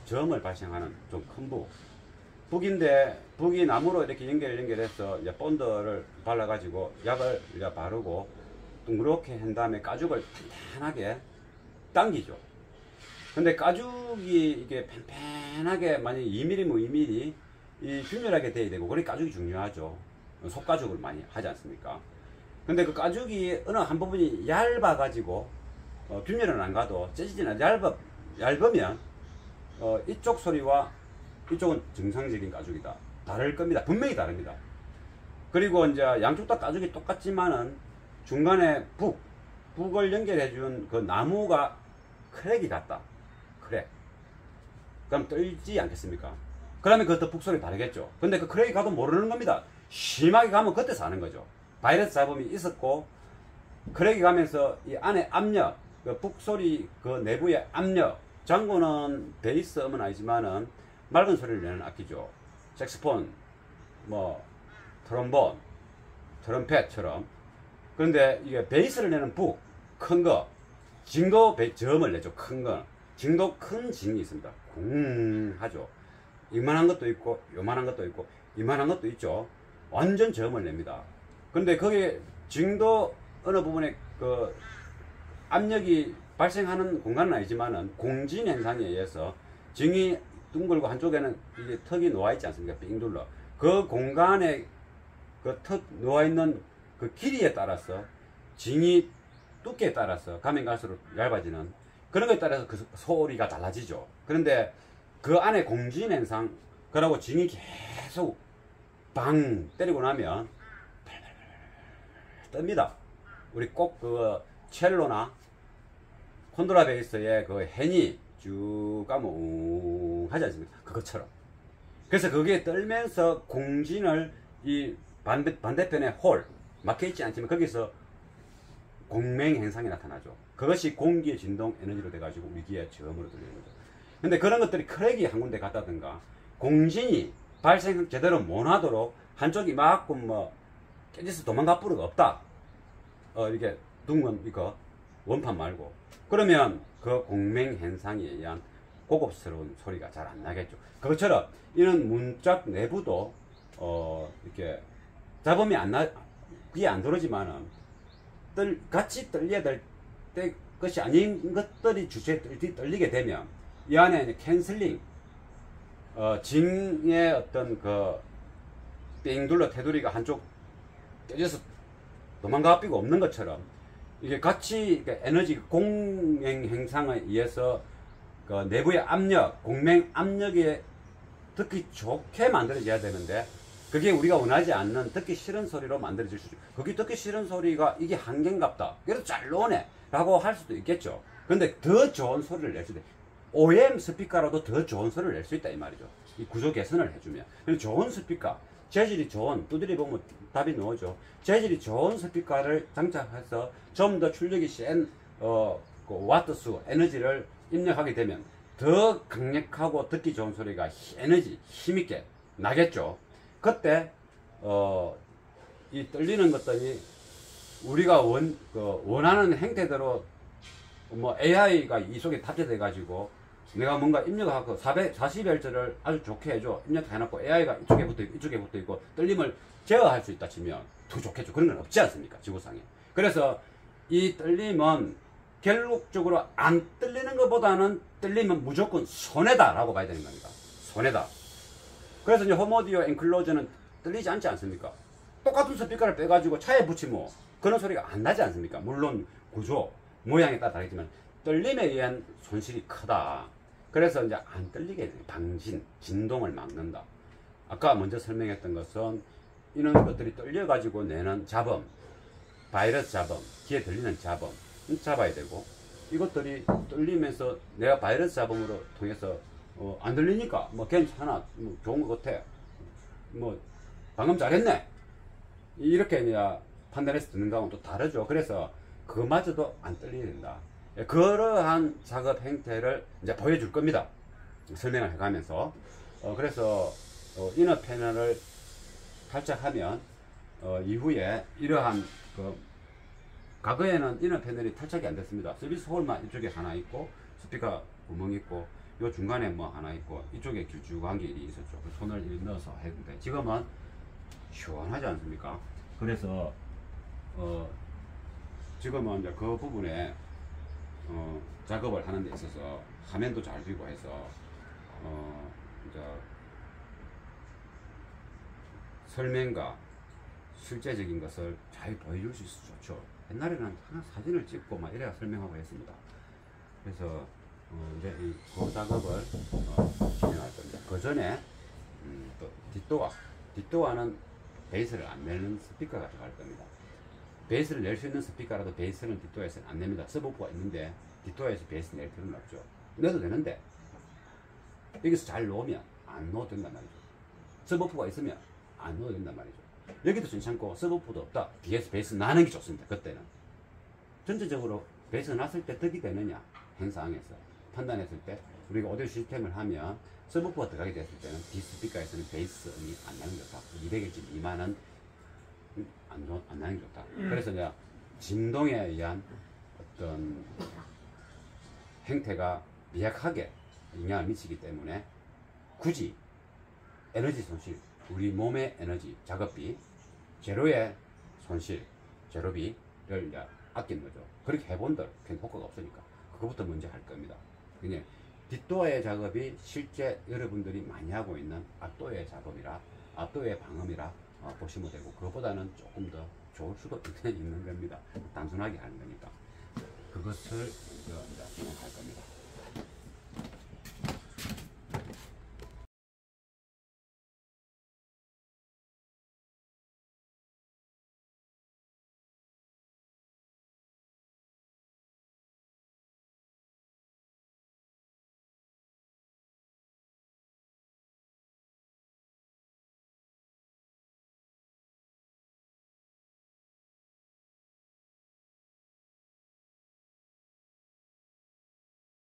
점을 발생하는 좀 큰 북인데 북이 나무로 이렇게 연결해서 이제 본드를 발라가지고 약을 이제 바르고 둥그렇게 한 다음에 가죽을 탄탄하게 당기죠. 근데 가죽이 이게 팽팽하게 만약에 2mm면 2mm 이 균일하게 돼야 되고 그래 가죽이 중요하죠. 속가죽을 많이 하지 않습니까? 근데 그 가죽이 어느 한 부분이 얇아 가지고 균일은 안 가도 째지지는 얇으면 이쪽 소리와 이쪽은 정상적인 가죽이다. 다를 겁니다. 분명히 다릅니다. 그리고 이제 양쪽 다 가죽이 똑같지만은 중간에 북을 연결해 준 그 나무가 크랙이 같다. 크랙. 그럼 떨지 않겠습니까? 그러면 그것도 북소리 다르겠죠. 근데 그 크랙이 가도 모르는 겁니다. 심하게 가면 그때서 아는 거죠. 바이러스 잡음이 있었고 크랙이 가면서 이 안에 압력, 그 북소리 그 내부의 압력, 장구는 베이스 음은 아니지만은 맑은 소리를 내는 악기죠. 색스폰, 뭐 트럼본, 트럼펫처럼. 그런데 이게 베이스를 내는 큰 거, 징도 저음을 내죠. 큰 거, 징도 큰 징이 있습니다. 쿵 하죠. 이만한 것도 있고, 요만한 것도 있고, 이만한 것도 있죠. 완전 저음을 냅니다. 근데 거기에 징도 어느 부분에 그 압력이 발생하는 공간은 아니지만은 공진 현상에 의해서 징이 둥글고 한쪽에는 이게 턱이 놓아있지 않습니까? 빙 둘러. 그 공간에 그 턱 놓아있는 그 길이에 따라서 징이 두께에 따라서 가면 갈수록 얇아지는 그런 것에 따라서 그 소리가 달라지죠. 그런데 그 안에 공진 현상, 그러고 징이 계속 방 때리고 나면 뜹니다. 우리 꼭 그 첼로나 콘트라베이스의 그 헨이 쭉 가면 웅 하지 않습니까? 그것처럼. 그래서 그게 떨면서 공진을 이 반대편에 홀 막혀있지 않지만 거기서 공맹 현상이 나타나죠. 그것이 공기의 진동 에너지로 돼가지고 우리 귀에 저음으로 들리는 거죠. 근데 그런 것들이 크랙이 한 군데 갔다든가 공진이 발생 제대로 못하도록 한쪽이 막끔 뭐 깨져서 도망가 뿌르가 없다. 이게 둥근 이거 원판 말고 그러면 그 공맹 현상에 의한 고급스러운 소리가 잘 안 나겠죠. 그것처럼 이런 문짝 내부도 이렇게 잡음이 귀에 안 들어오지만은 같이 떨려야 될 때 것이 아닌 것들이 주체에 떨리게 되면 이 안에 캔슬링 징의 어떤 그 삥 둘러 테두리가 한쪽 깨져서 도망가 삐고 없는 것처럼 이게 같이 에너지 공맹 행상에 의해서 그 내부의 압력, 공맹 압력에 듣기 좋게 만들어져야 되는데 그게 우리가 원하지 않는 듣기 싫은 소리로 만들어질 수 있죠. 거기 듣기 싫은 소리가 이게 한계인갑다. 그래도 잘 나오네. 라고 할 수도 있겠죠. 근데 더 좋은 소리를 낼 수 있다. OM 스피커라도 더 좋은 소리를 낼 수 있다 이 말이죠. 이 구조 개선을 해주면. 좋은 스피커, 재질이 좋은, 두드리 보면 답이 나오죠. 재질이 좋은 스피커를 장착해서 좀 더 출력이 센 그 와트수, 에너지를 입력하게 되면 더 강력하고 듣기 좋은 소리가 에너지, 힘있게 나겠죠. 그때 이 떨리는 것들이 우리가 원하는 행태대로 뭐 AI가 이 속에 탑재돼 가지고 내가 뭔가 입력하고 40Hz를 아주 좋게 해줘 입력해놓고 AI가 이쪽에 붙어있고 이쪽에 붙어있고 떨림을 제어할 수 있다 치면 더 좋겠죠. 그런 건 없지 않습니까 지구상에. 그래서 이 떨림은 결국적으로 안 떨리는 것보다는 떨리면 무조건 손해다 라고 봐야 되는 겁니다. 손해다. 그래서 이제 홈오디오 엔클로저는 떨리지 않지 않습니까? 똑같은 스피커를 빼가지고 차에 붙이면 그런 소리가 안 나지 않습니까? 물론 구조, 모양에 따라 다르지만 떨림에 의한 손실이 크다. 그래서 이제 안 떨리게 돼요. 방진, 진동을 막는다. 아까 먼저 설명했던 것은 이런 것들이 떨려가지고 내는 잡음, 바이러스 잡음, 귀에 들리는 잡음 잡아야 되고, 이것들이 떨리면서 내가 바이러스 잡음으로 통해서 안 들리니까 뭐 괜찮아, 뭐 좋은 것 같아, 뭐 방금 잘했네, 이렇게 이제 판단해서 듣는 거하고는 또 다르죠. 그래서 그마저도 안 떨리게 된다. 그러한 작업 행태를 이제 보여줄 겁니다. 설명을 해가면서. 그래서 이너 패널을 탈착하면 이후에 이러한 과거에는 이너 패널이 탈착이 안 됐습니다. 서비스 홀만 이쪽에 하나 있고 스피커 구멍 있고 요 중간에 뭐 하나 있고 이쪽에 길쭉한 길이 있었죠. 손을 넣어서 했는데 지금은 시원하지 않습니까? 그래서 지금은 이제 그 부분에 작업을 하는 데 있어서 화면도 잘 비고 해서 이제 설명과 실제적인 것을 잘 보여줄 수 있어서 좋죠. 옛날에는 하나 사진을 찍고 막 이래야 설명하고 했습니다. 그래서 이제 그 작업을 진행할 겁니다. 그 전에 또 뒷도어는 베이스를 안 내는 스피커가 들어갈 겁니다. 베이스를 낼 수 있는 스피커라도 베이스는 뒷도어에서는 안 냅니다. 서브우프가 있는데 뒷도어에서 베이스 낼 필요는 없죠. 내도 되는데 여기서 잘 놓으면 안 넣어도 된단 말이죠. 서브우프가 있으면 안 넣어도 된단 말이죠. 여기도 괜찮고 서브우프도 없다. 뒤에서 베이스 나는 게 좋습니다. 그때는 전체적으로 베이스 났을 때 득이 되느냐 행사항에서 판단했을 때 우리가 오디오 시스템을 하면 서브우프가 들어가게 됐을 때는 뒷스피커에서는 베이스음이 안 나는 게 좋다. 200Hz 미만은 안 나는 게 좋다. 그래서 이제 진동에 의한 어떤 행태가 미약하게 영향을 미치기 때문에 굳이 에너지 손실, 우리 몸의 에너지, 작업비, 재료의 손실, 재료비를 이제 아끼는 거죠. 그렇게 해본들 큰 효과가 없으니까 그것부터 먼저 할 겁니다. 그냥 뒷도어의 작업이 실제 여러분들이 많이 하고 있는 앞도어의 작업이라, 앞도어의 방음이라 보시면 되고, 그것보다는 조금 더 좋을 수도 있는 겁니다. 단순하게 하는 거니까 그것을 이제 진행할 겁니다.